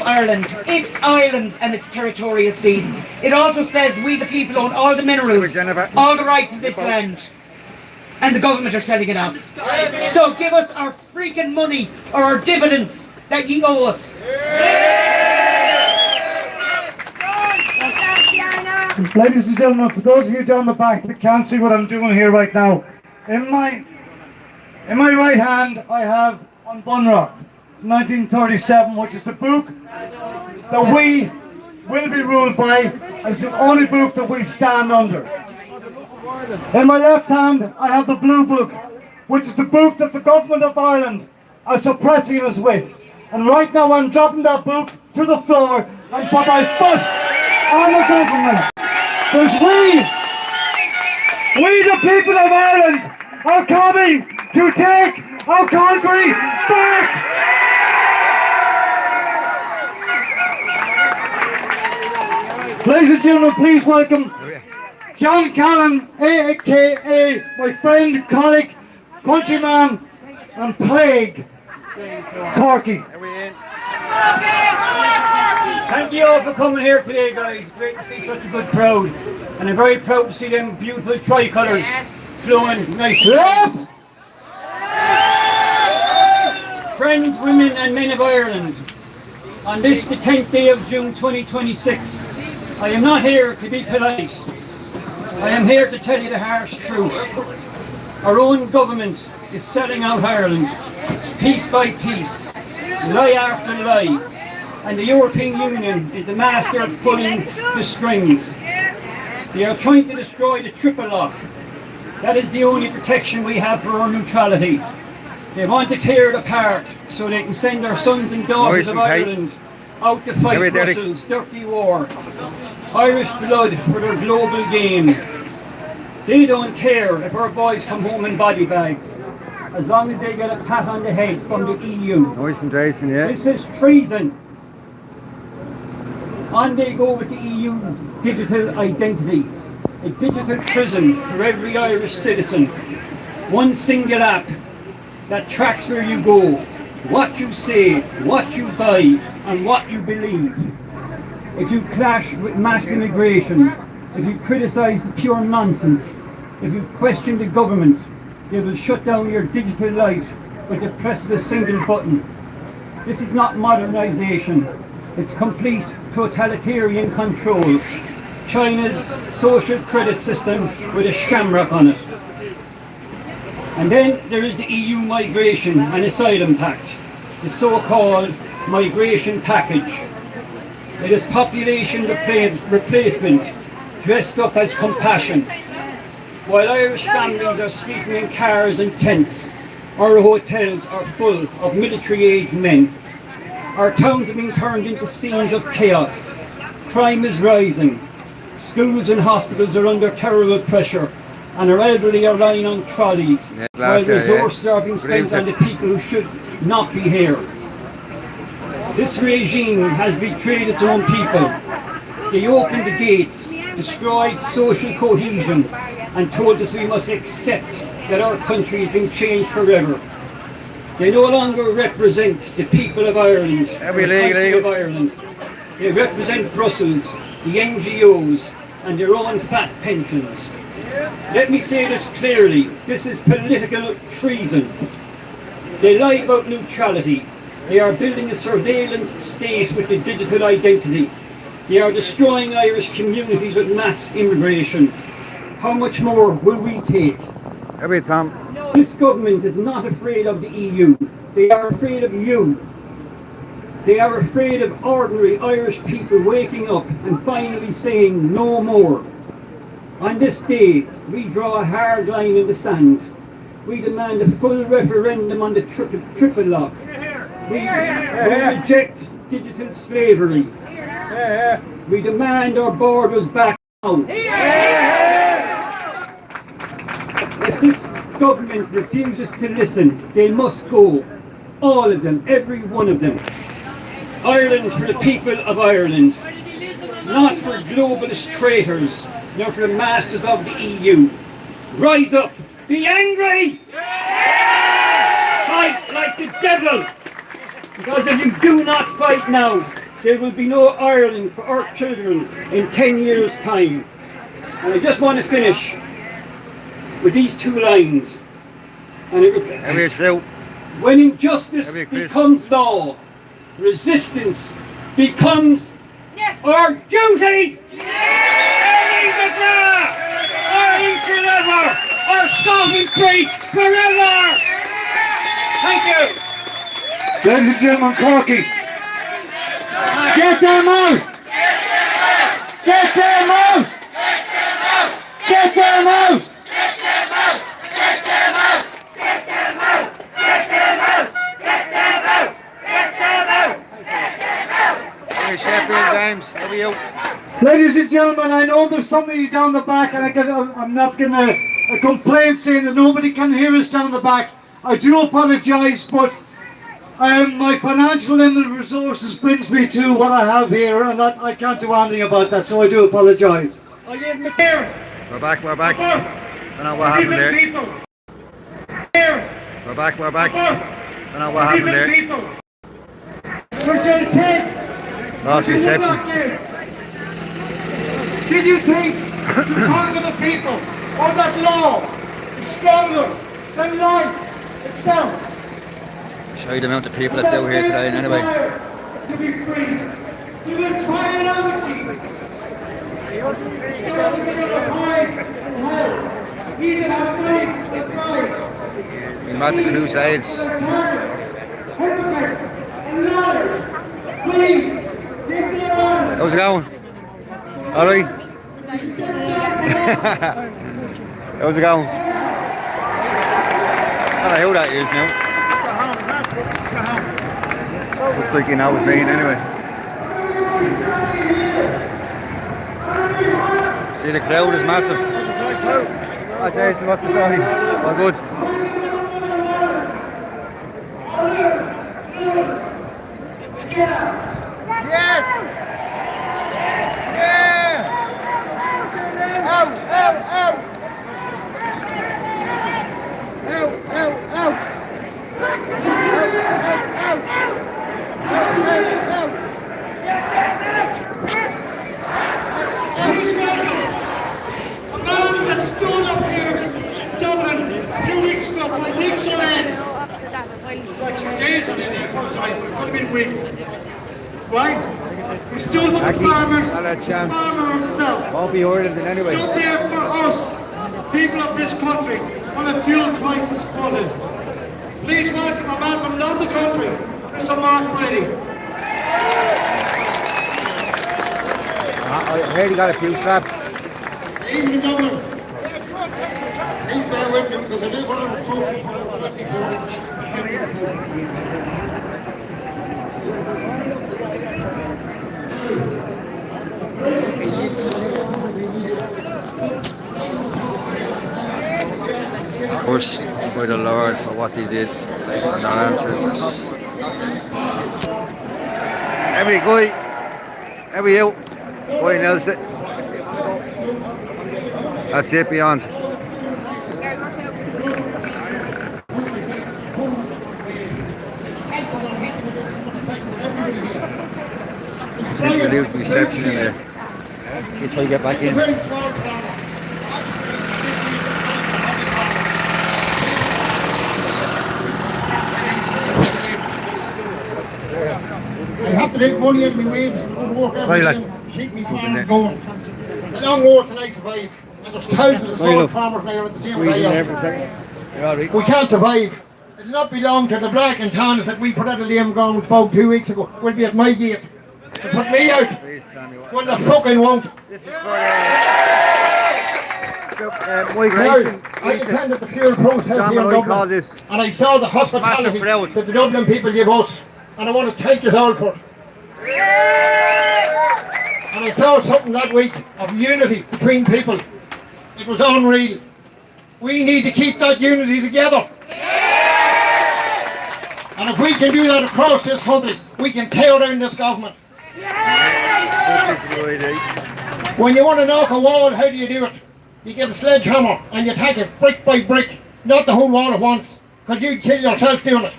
Ireland, its islands and its territorial seas. It also says we the people own all the minerals, all the rights of this land, and the government are selling it off. So give us our freaking money or our dividends that ye owe us. Ladies and gentlemen, for those of you down the back that can't see what I'm doing here right now, in my right hand I have on Bunrat 1937, which is the book that we will be ruled by, and it's the only book that we stand under. In my left hand I have the blue book, which is the book that the government of Ireland are suppressing us with. And right now I'm dropping that book to the floor and put my foot on the government. Because we the people of Ireland are coming to take our country back. Ladies and gentlemen, please welcome John Callan, aka my friend, colleague, countryman, and plague, Corky. Thank you all for coming here today, guys. Great to see such a good crowd. And I'm very proud to see them beautiful tricolours flowing nicely. Friends, women and men of Ireland, on this, the 10th day of June 2026, I am not here to be polite. I am here to tell you the harsh truth. Our own government is selling out Ireland, piece by piece, lie after lie, and the European Union is the master of pulling the strings. They are trying to destroy the triple lock. That is the only protection we have for our neutrality. They want to tear it apart so they can send our sons and daughters of Ireland out to fight Brussels' dirty war. Irish blood for their global gain. They don't care if our boys come home in body bags, as long as they get a pat on the head from the EU. This is treason. On they go with the EU digital identity, a digital prison for every Irish citizen. One single app that tracks where you go, what you say, what you buy, and what you believe. If you clash with mass immigration, if you criticise the pure nonsense, if you question the government, they will shut down your digital life with the press of a single button. This is not modernisation, it's complete totalitarian control. China's social credit system with a shamrock on it. And then there is the EU Migration and Asylum Pact, the so-called migration package. It is population replacement dressed up as compassion. While Irish families are sleeping in cars and tents, our hotels are full of military-aged men. Our towns have been turned into scenes of chaos. Crime is rising. Schools and hospitals are under terrible pressure, and our elderly are lying on trolleys, while resources are being spent on the people who should not be here. This regime has betrayed its own people. They opened the gates, destroyed social cohesion, and told us we must accept that our country has been changed forever. They no longer represent the people of Ireland, the country of Ireland. They represent Brussels, the NGOs, and their own fat pensions. Let me say this clearly, this is political treason. They lie about neutrality. They are building a surveillance state with the digital identity. They are destroying Irish communities with mass immigration. How much more will we take? This government is not afraid of the EU. They are afraid of you. They are afraid of ordinary Irish people waking up and finally saying no more. On this day, we draw a hard line in the sand. We demand a full referendum on the triple lock. We reject digital slavery. We demand our borders back now. If this government refuses to listen, they must go. All of them, every one of them. Ireland for the people of Ireland. Not for globalist traitors, nor for the masters of the EU. Rise up, be angry! Fight like the devil! Because if you do not fight now, there will be no Ireland for our children in 10 years' time. And I just want to finish with these two lines. And when injustice becomes law, resistance becomes our duty! Ireland forever! Our sovereignty forever! Thank you! Ladies and gentlemen, Corky. Get them out! Get them out! Get them out! Get them out! Get them out! Get them out! Get them out! Get them out! Get them out! Get them out! Hey, Sheffield James, how are you? Ladies and gentlemen, I know there's somebody down the back, and I'm not going to complain saying that nobody can hear us down the back. I do apologise, but My financial limited resources brings me to what I have here, and that I can't do anything about that, so I do apologise. We're back. Don't know what happened there. We're back. Don't know what happened there. Lost reception. Did you think to talk to the people or that law is stronger than life itself? Show you the amount of people that's out here today anyway. To be free. You will try it out, Chief. He doesn't give it a hide and hell. He that have faith and pride. Been about the Crusades. Hypocrites and liars. Please, give the honor. How's it going? Alright? How's it going? I don't know who that is now. Looks like he knows me anyway. See, the crowd is massive. Oh Jason, what's the story? All good. Yes! Yeah! Out! A man that stood up here in Dublin a few weeks ago for weeks on end. Like days on end, it could have been weeks. Right? He stood with the farmers, the farmer himself. Won't be ordered in any way. Stood there for us, people of this country, when a fuel crisis protest. Please welcome a man from London country, Mr. Mark Brady. I heard he got a few slaps. Evening, Governor. Please bear with me because I do want to report Pushed by the Lord for what he did and our ancestors. Every guy, every you, boy Nelson. That's it beyond. Seems to lose reception in there. You try to get back in. I have to take money out of my wages and go to work every day to keep me farm going. The long war till I survive. And there's thousands of small farmers now at the same time. We can't survive. It'll not be long till the black and tans that we put out of Liam Ground about 2 weeks ago will be at my gate to put me out. When the fucking won't. This is for migration. I attended the fuel protest here in Dublin and I saw the hospitality that the Dublin people give us, and I want to thank us all for it. And I saw something that week of unity between people. It was unreal. We need to keep that unity together. And if we can do that across this country, we can tear down this government. When you want to knock a wall, how do you do it? You get a sledgehammer and you take it brick by brick, not the whole wall at once, because you'd kill yourself doing it.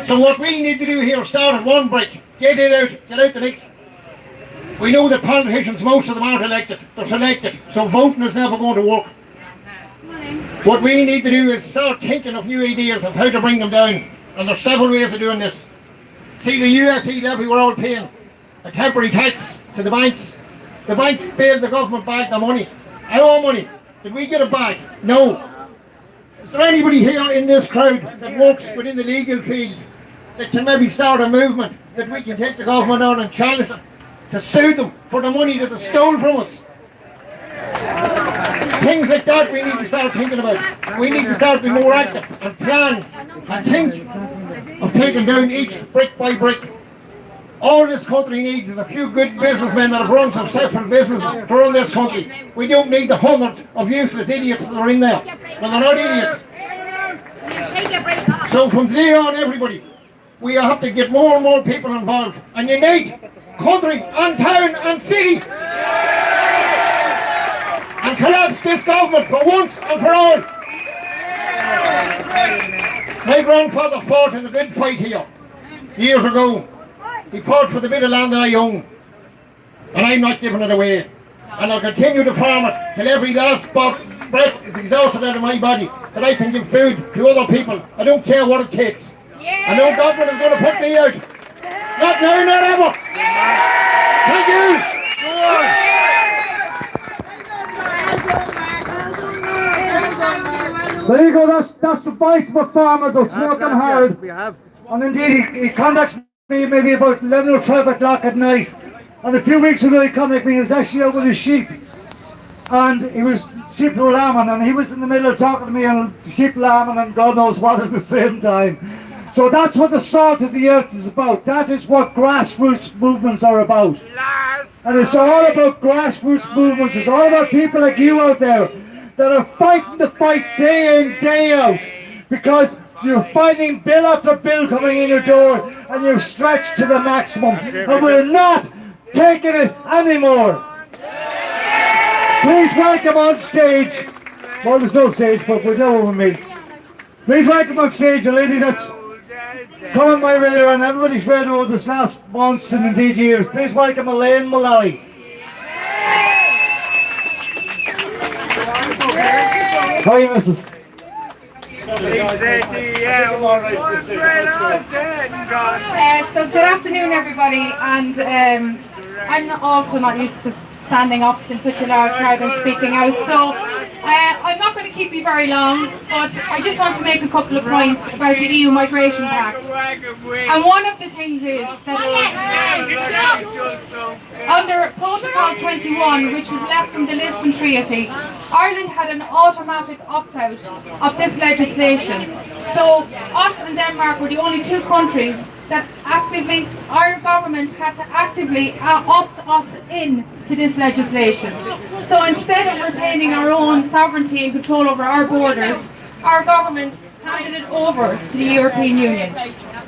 So what we need to do here is start at one brick, get out the next. We know that politicians, most of them aren't elected, they're selected, so voting is never going to work. What we need to do is start thinking of new ideas of how to bring them down, and there's several ways of doing this. See, the USE levy we're all paying, a temporary tax to the banks. The banks bailed the government back the money. Our money. Did we get it back? No. Is there anybody here in this crowd that works within the legal field that can maybe start a movement that we can take the government on and challenge them to sue them for the money that they stole from us? Things like that we need to start thinking about. We need to start being more active and plan and think of taking down each brick by brick. All this country needs is a few good businessmen that have run successful businesses to run this country. We don't need the hundreds of useless idiots that are in there. Well, they're not idiots. So from today on, everybody, we have to get more and more people involved and unite country and town and city and collapse this government for once and for all. My grandfather fought in the good fight here years ago. He fought for the bit of land that I own, and I'm not giving it away. And I'll continue to farm it till every last breath is exhausted out of my body, that I can give food to other people. I don't care what it takes. I know government is going to put me out. Not now, not ever. Thank you. There you go, that's the voice of a farmer that's working hard. And indeed, he contacts me maybe about 11 or 12 o'clock at night. And a few weeks ago he contacted me, he was actually out with his sheep. And sheep were lambing, and he was in the middle of talking to me and sheep lambing and God knows what at the same time. So that's what the salt of the earth is about. That is what grassroots movements are about. And it's all about grassroots movements. It's all about people like you out there that are fighting the fight day in, day out. Because you're finding bill after bill coming in your door and you're stretched to the maximum. And we're not taking it anymore. Please welcome on stage, well there's no stage but we know what we mean. Please welcome on stage a lady that's come on my radar and everybody's radar over this last months and indeed years. Please welcome Elaine Mullally. How are you, missus? So good afternoon everybody, and I'm also not used to standing up in such a large crowd and speaking out, so I'm not going to keep you very long, but I just want to make a couple of points about the EU Migration Pact. And one of the things is that under Protocol 21, which was left from the Lisbon Treaty, Ireland had an automatic opt-out of this legislation. So us and Denmark were the only two countries that actively, our government had to actively opt us in to this legislation. So instead of retaining our own sovereignty and control over our borders, our government handed it over to the European Union.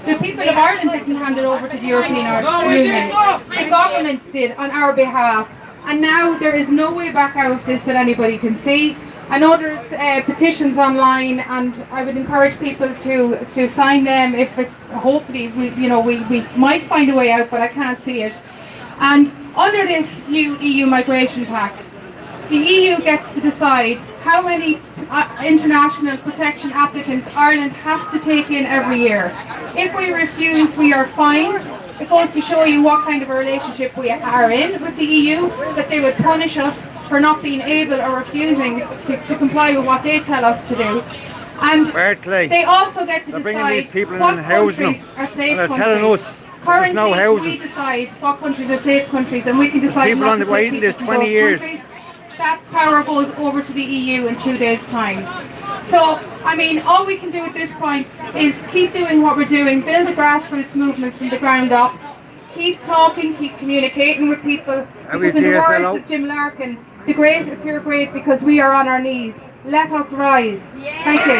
The people of Ireland didn't hand it over to the European Union. The government did on our behalf. And now there is no way back out of this that anybody can see. I know there's petitions online, and I would encourage people to sign them. If it, hopefully we might find a way out, but I can't see it. And under this new EU Migration Pact, the EU gets to decide how many international protection applicants Ireland has to take in every year. If we refuse, we are fined. It goes to show you what kind of a relationship we are in with the EU, that they would punish us for not being able or refusing to comply with what they tell us to do. And they also get to decide what countries are safe countries. Telling us there's no housing. We decide what countries are safe countries, and we can decide people on the waiting list 20 years. That power goes over to the EU in 2 days' time. So, I mean, all we can do at this point is keep doing what we're doing, build the grassroots movements from the ground up, keep talking, keep communicating with people. Because in the words of Jim Larkin, the great appear great because we are on our knees. Let us rise. Thank you.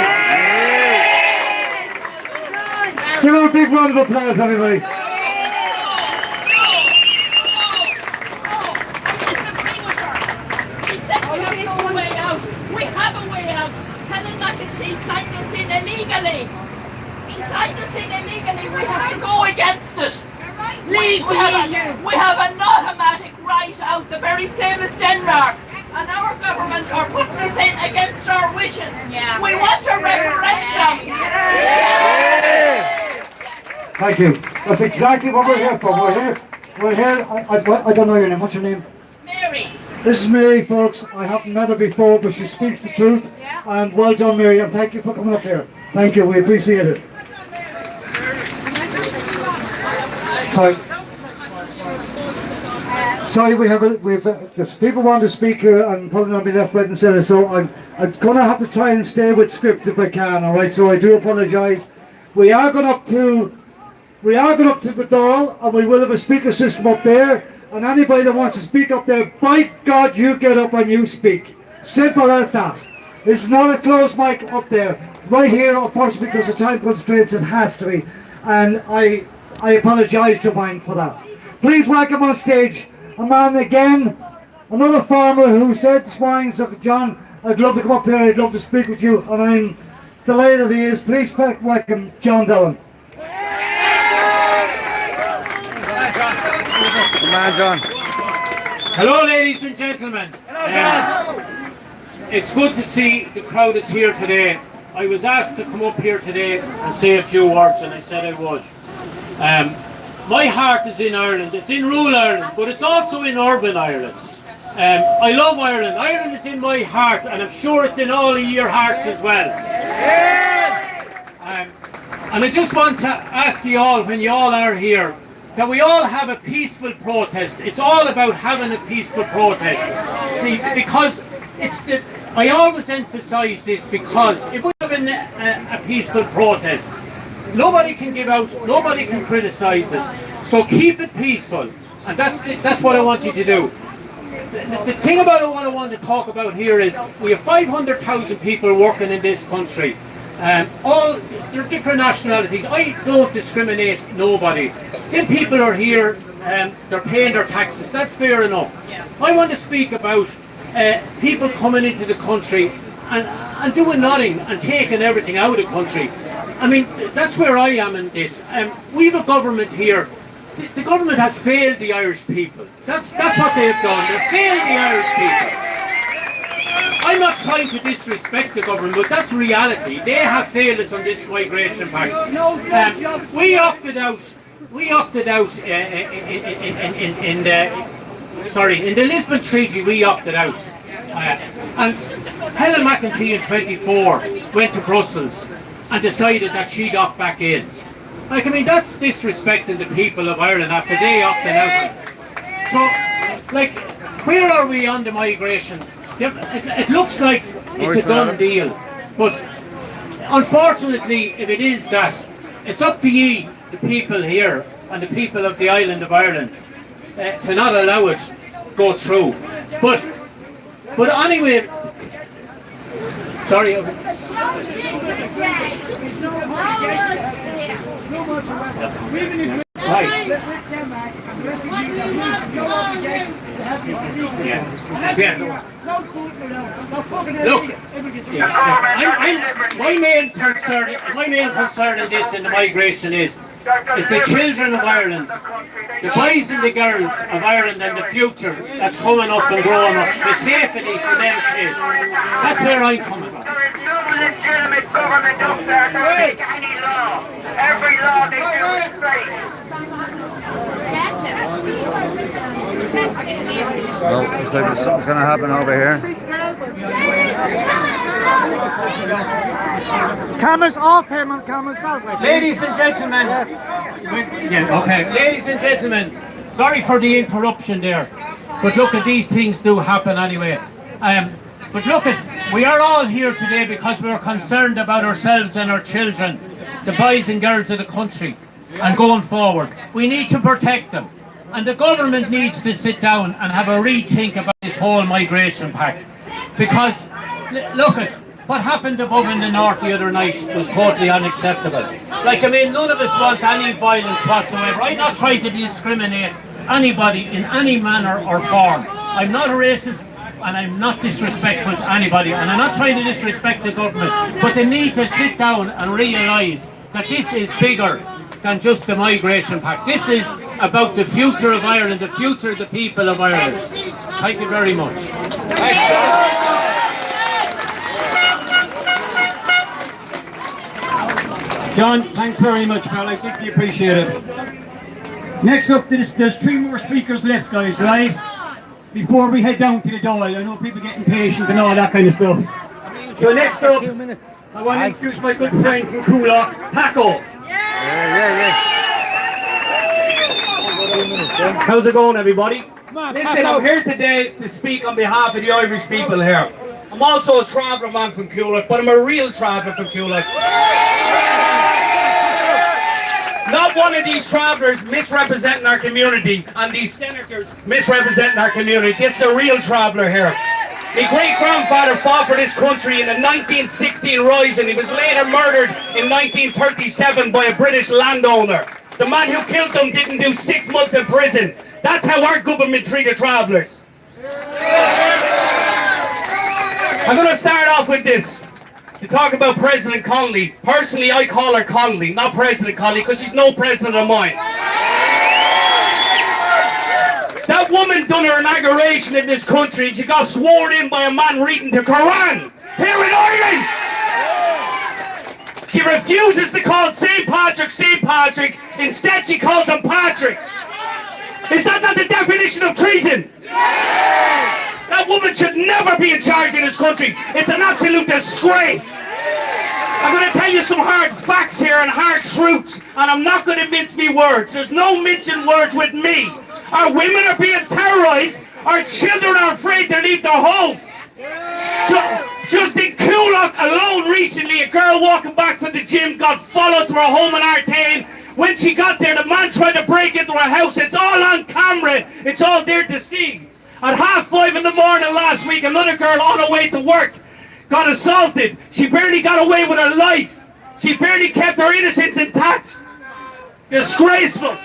Give them a big round of applause, everybody. She signed us in illegally. She signed us in illegally. We have to go against it. We have an automatic right out, the very same as Denmark. And our government are putting us in against our wishes. Yeah. We want a referendum. Thank you. That's exactly what we're here for. We're here. I don't know your name. What's your name? Mary. This is Mary, folks. I haven't met her before, but she speaks the truth. And well done, Mary, and thank you for coming up here. Thank you, we appreciate it. Sorry, the people want to speak here and put it on me left, right and centre, so I'm going to have to try and stay with script if I can, alright, so I do apologise. We are going up to the Dáil, and we will have a speaker system up there. And anybody that wants to speak up there, by God, you get up and you speak. Simple as that. It's not a closed mic up there. Right here, unfortunately, because of time constraints, it has to be. and I apologise to Vine for that. Please welcome on stage a man again, another farmer who said this morning, so John, I'd love to come up here, I'd love to speak with you, and I'm delighted he is. Please welcome John Dillon. Come on, John. Hello, ladies and gentlemen. It's good to see the crowd that's here today. I was asked to come up here today and say a few words, and I said I would. My heart is in Ireland. It's in rural Ireland, but it's also in urban Ireland. I love Ireland. Ireland is in my heart, and I'm sure it's in all of your hearts as well. And I just want to ask you all, when you all are here, that we all have a peaceful protest. It's all about having a peaceful protest. Because I always emphasise this, because if we have a peaceful protest, nobody can give out, nobody can criticise us. So keep it peaceful, and that's what I want you to do. The thing about what I want to talk about here is we have 500,000 people working in this country. They're different nationalities. I don't discriminate nobody. Then people are here, they're paying their taxes. That's fair enough. I want to speak about people coming into the country and doing nothing and taking everything out of the country. I mean, that's where I am in this. We have a government here. The government has failed the Irish people. That's what they've done. They've failed the Irish people. I'm not trying to disrespect the government, but that's reality. They have failed us on this migration pact. We opted out. We opted out in the Lisbon Treaty. We opted out, and Helen McEntee in '24 went to Brussels and decided that she'd opt back in. Like, I mean, that's disrespecting the people of Ireland after they opted out. So, like, where are we on the migration? It looks like it's a done deal, but unfortunately, if it is that, it's up to ye, the people here and the people of the island of Ireland, to not allow it go through. But anyway, sorry. Right. Yeah. Look, my main concern in this, in the migration is the children of Ireland, the boys and the girls of Ireland, and the future that's coming up and growing up, the safety for them kids. That's where I'm coming from. There is no legitimate government up there to make any law. Every law they do is fake. Well, looks like something's going to happen over here. Cameras off him and cameras not. Ladies and gentlemen, ladies and gentlemen, sorry for the interruption there, but look, at these things do happen anyway. But look, we are all here today because we're concerned about ourselves and our children, the boys and girls of the country, and going forward. We need to protect them. And the government needs to sit down and have a rethink about this whole migration pact. Because, look at what happened above in the north the other night was totally unacceptable. Like, I mean, none of us want any violence whatsoever. I'm not trying to discriminate anybody in any manner or form. I'm not a racist and I'm not disrespectful to anybody, and I'm not trying to disrespect the government, but they need to sit down and realise that this is bigger than just the migration pact. This is about the future of Ireland, the future of the people of Ireland. Thank you very much. John, thanks very much, pal. I deeply appreciate it. Next up, there's 3 more speakers left, guys, right? Before we head down to the Dáil. I know people get impatient and all that kind of stuff. So next up, I want to introduce my good friend from Coolock, Paco. How's it going, everybody? Listen, I'm here today to speak on behalf of the Irish people here. I'm also a traveller man from Coolock, but I'm a real traveller from Coolock. Not one of these travellers misrepresenting our community and these senators misrepresenting our community. This is a real traveller here. My great-grandfather fought for this country in the 1916 Rising. He was later murdered in 1937 by a British landowner. The man who killed him didn't do 6 months in prison. That's how our government treated travellers. I'm going to start off with this. To talk about President Connolly. Personally, I call her Connolly, not President Connolly, because she's no president of mine. That woman done her inauguration in this country and she got sworn in by a man reading the Quran here in Ireland. She refuses to call St. Patrick, instead she calls him Patrick. Is that not the definition of treason? That woman should never be in charge of this country. It's an absolute disgrace. I'm going to tell you some hard facts here and hard truths, and I'm not going to mince me words. There's no mincing words with me. Our women are being terrorised. Our children are afraid to leave their home. Just in Coolock alone recently, a girl walking back from the gym got followed to her home in Artane. When she got there, the man tried to break into her house. It's all on camera. It's all there to see. At 5:30 in the morning last week, another girl on her way to work got assaulted. She barely got away with her life. She barely kept her innocence intact. Disgraceful.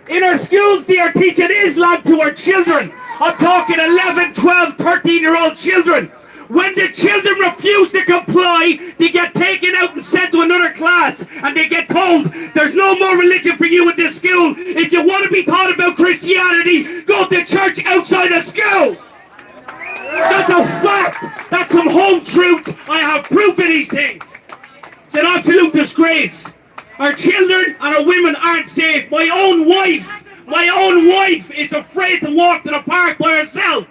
In our schools, they are teaching Islam to our children. I'm talking 11, 12, 13-year-old children. When the children refuse to comply, they get taken out and sent to another class, and they get told, there's no more religion for you in this school. If you want to be taught about Christianity, go to church outside of school. That's a fact. That's some home truths. I have proof of these things. It's an absolute disgrace. Our children and our women aren't safe. My own wife is afraid to walk to the park by herself.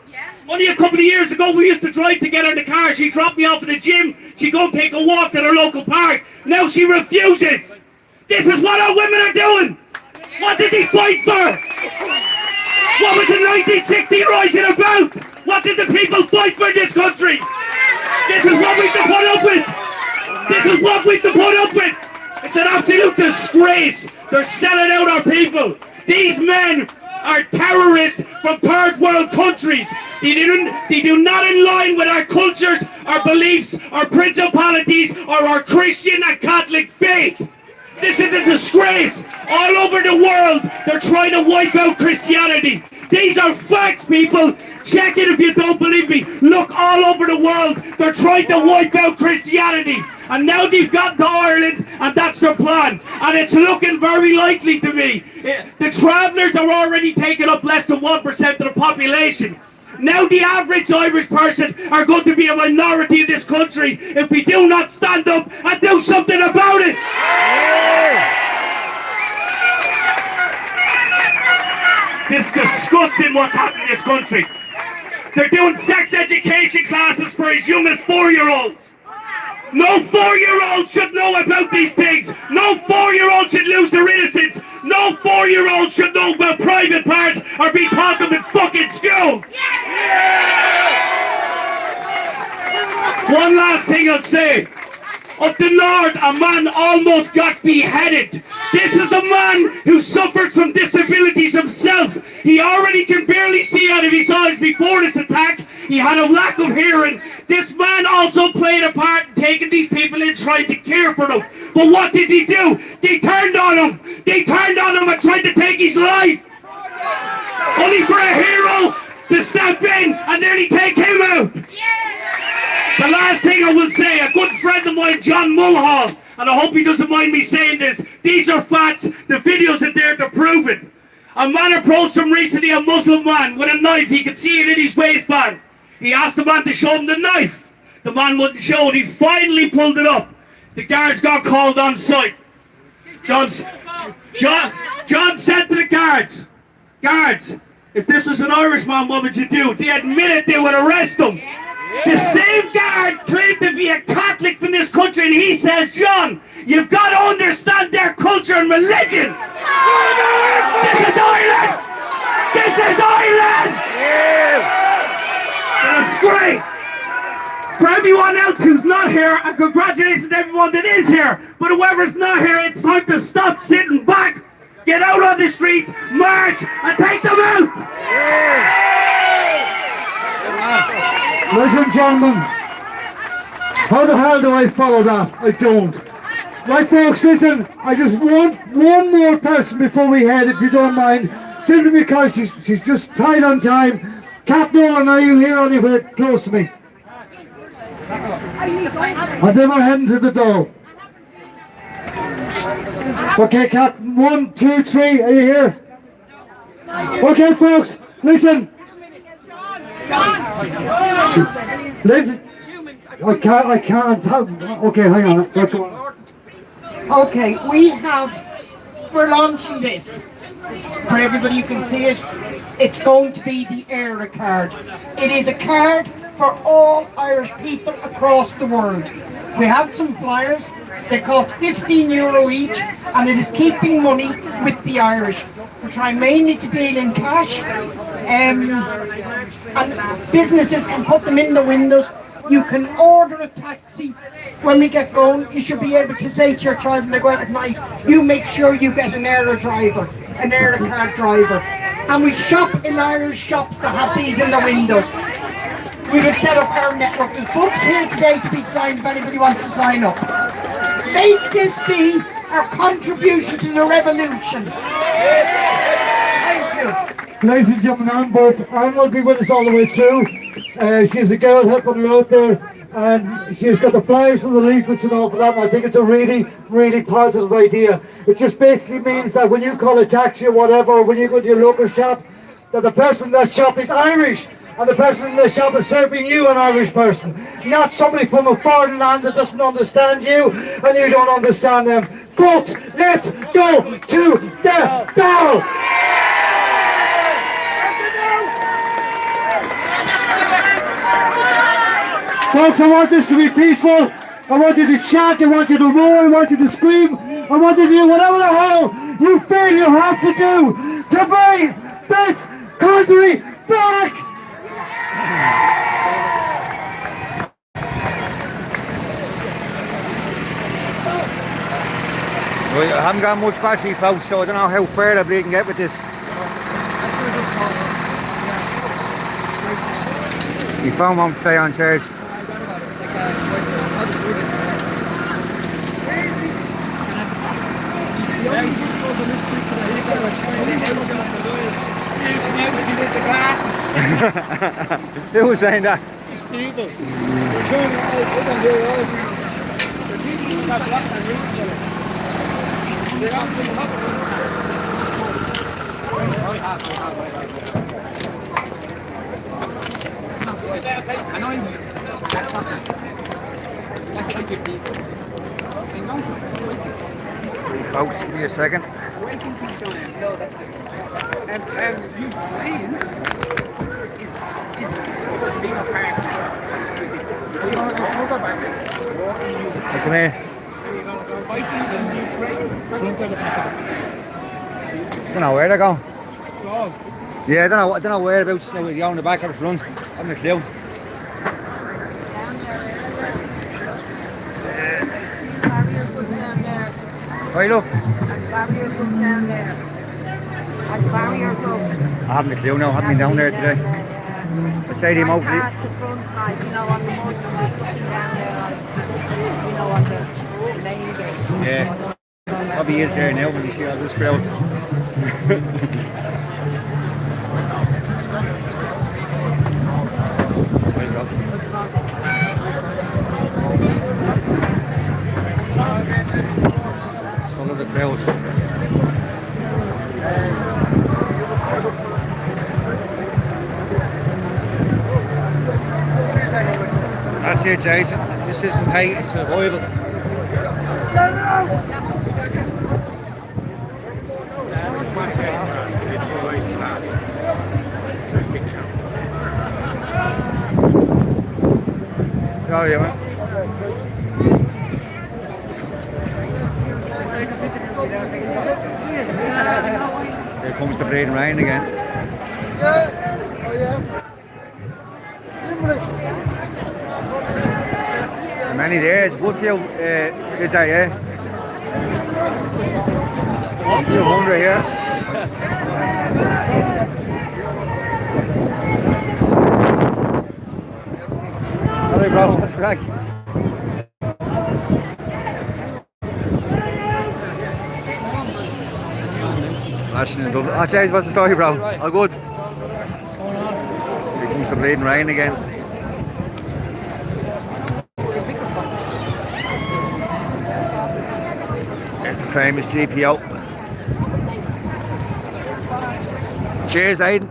Only a couple of years ago, we used to drive together in the car. She dropped me off at the gym. She'd go take a walk to her local park. Now she refuses. This is what our women are doing. What did they fight for? What was the 1960 Rising about? What did the people fight for in this country? This is what we've to put up with. This is what we've to put up with. It's an absolute disgrace. They're selling out our people. These men are terrorists from third world countries. They do not align with our cultures, our beliefs, our principalities, or our Christian and Catholic faith. This is a disgrace. All over the world, they're trying to wipe out Christianity. These are facts, people. Check it if you don't believe me. Look all over the world. They're trying to wipe out Christianity. And now they've got to Ireland, and that's their plan. And it's looking very likely to me. The travellers are already taking up less than 1% of the population. Now the average Irish person are going to be a minority in this country if we do not stand up and do something about it. It's disgusting what's happening in this country. They're doing sex education classes for as young as 4-year-olds. No 4-year-old should know about these things. No 4-year-old should lose their innocence. No 4-year-old should know about private parts or be taught them in fucking school. One last thing I'll say. Up the north, a man almost got beheaded. This is a man who suffered from disabilities himself. He already can barely see out of his eyes before this attack. He had a lack of hearing. This man also played a part in taking these people in, trying to care for them. But what did he do? They turned on him. They turned on him and tried to take his life. Only for a hero to step in and nearly take him out. The last thing I will say, a good friend of mine, John Mulhall, and I hope he doesn't mind me saying this, these are facts, the videos are there to prove it. A man approached him recently, a Muslim man, with a knife. He could see it in his waistband. He asked the man to show him the knife. The man wouldn't show it. He finally pulled it up. The guards got called on site. John said to the guards, if this was an Irishman, what would you do? They admitted they would arrest him. The same guard claimed to be a Catholic from this country, and he says, John, you've got to understand their culture and religion. This is Ireland! This is Ireland! A disgrace! For everyone else who's not here, and congratulations to everyone that is here, but whoever's not here, it's time to stop sitting back. get out on the streets, march, and take them out! Ladies and gentlemen, how the hell do I follow that? I don't. Right folks, listen, I just want one more person before we head, if you don't mind, simply because she's just tight on time. Cat Nolan, are you here anywhere close to me? And then we're heading to the door. Okay, Cat, 1, 2, 3, are you here? Okay folks, listen. Listen. I can't. Okay, hang on. Go on. Okay, we're launching this. For everybody you can see it, it's going to be the Era card. It is a card for all Irish people across the world. We have some flyers, they cost €15 each, and it is keeping money with the Irish. We're trying mainly to deal in cash, and businesses can put them in the windows. You can order a taxi. When we get going, you should be able to say to your child when they go out at night, you make sure you get an Era driver, an Era card driver. And we shop in Irish shops that have these in the windows. We will set up our network. There's books here today to be signed if anybody wants to sign up. Make this be our contribution to the revolution. Thank you. Ladies and gentlemen, Anne will be with us all the way through. She's a girl helping her out there, and she's got the flyers and the leaflets and all for that, and I think it's a really, really positive idea. It just basically means that when you call a taxi or whatever, or when you go to your local shop, that the person in that shop is Irish, and the person in the shop is serving you, an Irish person, not somebody from a foreign land that doesn't understand you, and you don't understand them. Folks, let's go to the bell! Folks, I want this to be peaceful. I want you to chant, I want you to roar, I want you to scream, I want you to do whatever the hell you feel you have to do to bring this country back! Well, I haven't got much battery, folks, so I don't know how far I can get with this. My phone won't stay on charge. Who was saying that? These people. They're turning out on their own. They're teaching them about and reading. They're on the top of Folks, give me a second. Listen here. I don't know where they're going. Yeah, I don't know whereabouts now. Is he on the back or the front? I haven't a clue. Right, look. I haven't a clue now. I haven't been down there today. I'd say to him hopefully. Yeah. Probably is there now when you see all this crowd. It's full of the crowd. That's it, Jason. This isn't hate, it's survival. Oh yeah, man. Here comes the bleeding rain again. Yeah. Oh yeah. Many days, good for you, good day, yeah. few hundred here. Alright, bro, what's the crack? Oh, James, what's the story, bro? All good? Here comes the bleeding rain again. There's the famous GPO. Cheers, Aidan.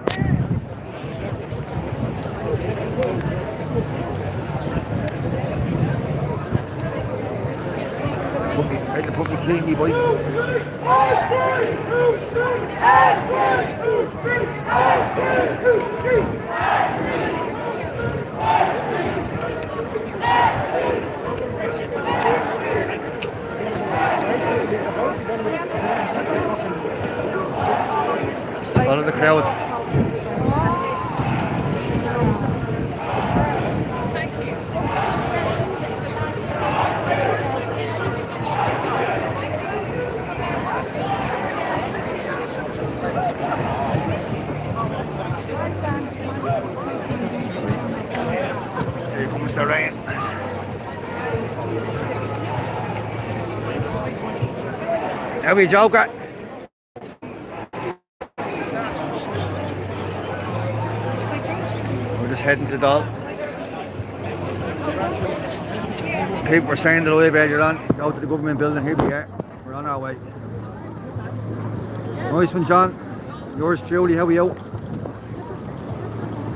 Put me clean, boy. Follow the crowd. Here comes the rain. How are you, Joker? We're just heading to the doll. People were saying the way earlier on, go to the government building. Here we are. We're on our way. Nice one, John. Yours truly, how are you?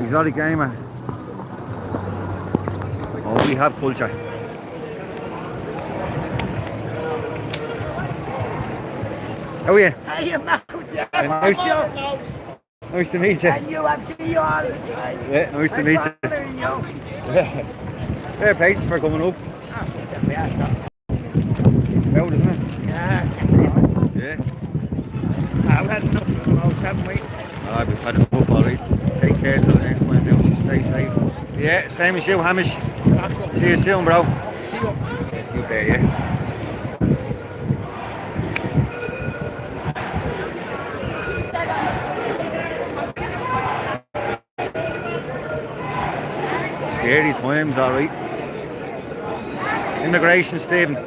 Exotic gamer. Oh, we have culture. How are you? Hey, Nice to meet you. And you have to be all the time. Yeah, nice to meet you. Fair play for coming up. Proud, isn't it? Yeah. Decent. Yeah. I've had enough of those, haven't we? Ah, we've had enough already. Take care till the next one. Do you stay safe? Yeah, same as you, Hamish. See you soon, bro. Yeah, see you there, yeah. Scary times, alright. Immigration, Steve.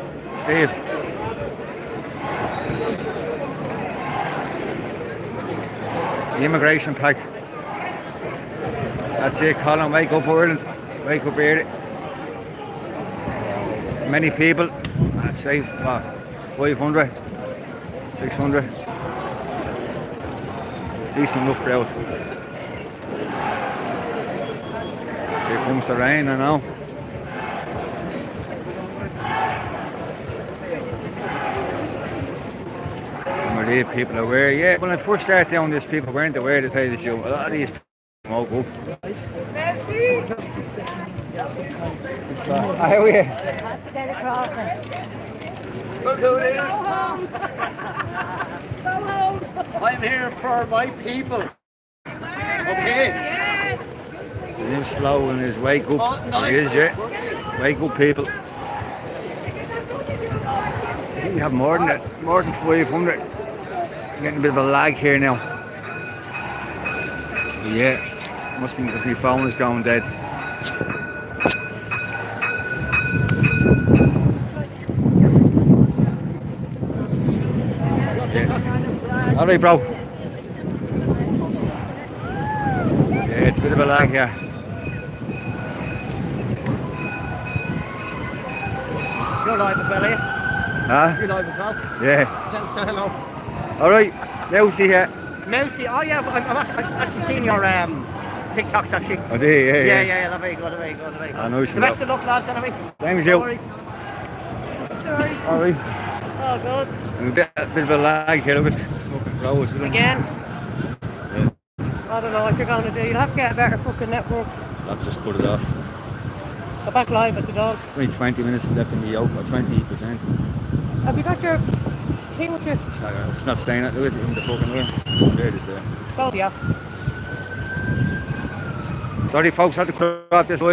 The immigration pact. That's it, Colin. Wake up, Ireland. Wake up here. Many people. I'd say, what, 500, 600. Decent enough crowd. Here comes the rain, I know. These people are aware, yeah. When I first started doing this, people weren't aware to tell you the truth. A lot of these people smoke up. How are you? Look who it is. I'm here for my people. Okay. The new slogan is wake up. It is, yeah. Wake up, people. I think we have more than that, more than 500. Getting a bit of a lag here now. Yeah, must be because my phone is going dead. Yeah. Alright, bro. Yeah, it's a bit of a lag here. You're live as well, are you? Huh? You're live as well? Yeah. Say hello. Alright, Mousey here. Mousey, oh yeah, I've actually seen your TikToks actually. Oh, do you? Yeah, very good. I know you should The best of luck, lads, anyway. Same as you. Sorry. Alright. Oh, good. A bit of a lag here, look at smoking flowers, isn't it? Again? Yeah. I don't know what you're going to do. You'll have to get a better fucking network. I'll have to just cut it off. Go back live at the dog. It's only 20 minutes left in the yoke, or 20%. Have you got your thing with you? It's not staying at, look at it in the fucking way. There it is there. Oh, yeah. Sorry folks, I had to cut off this way.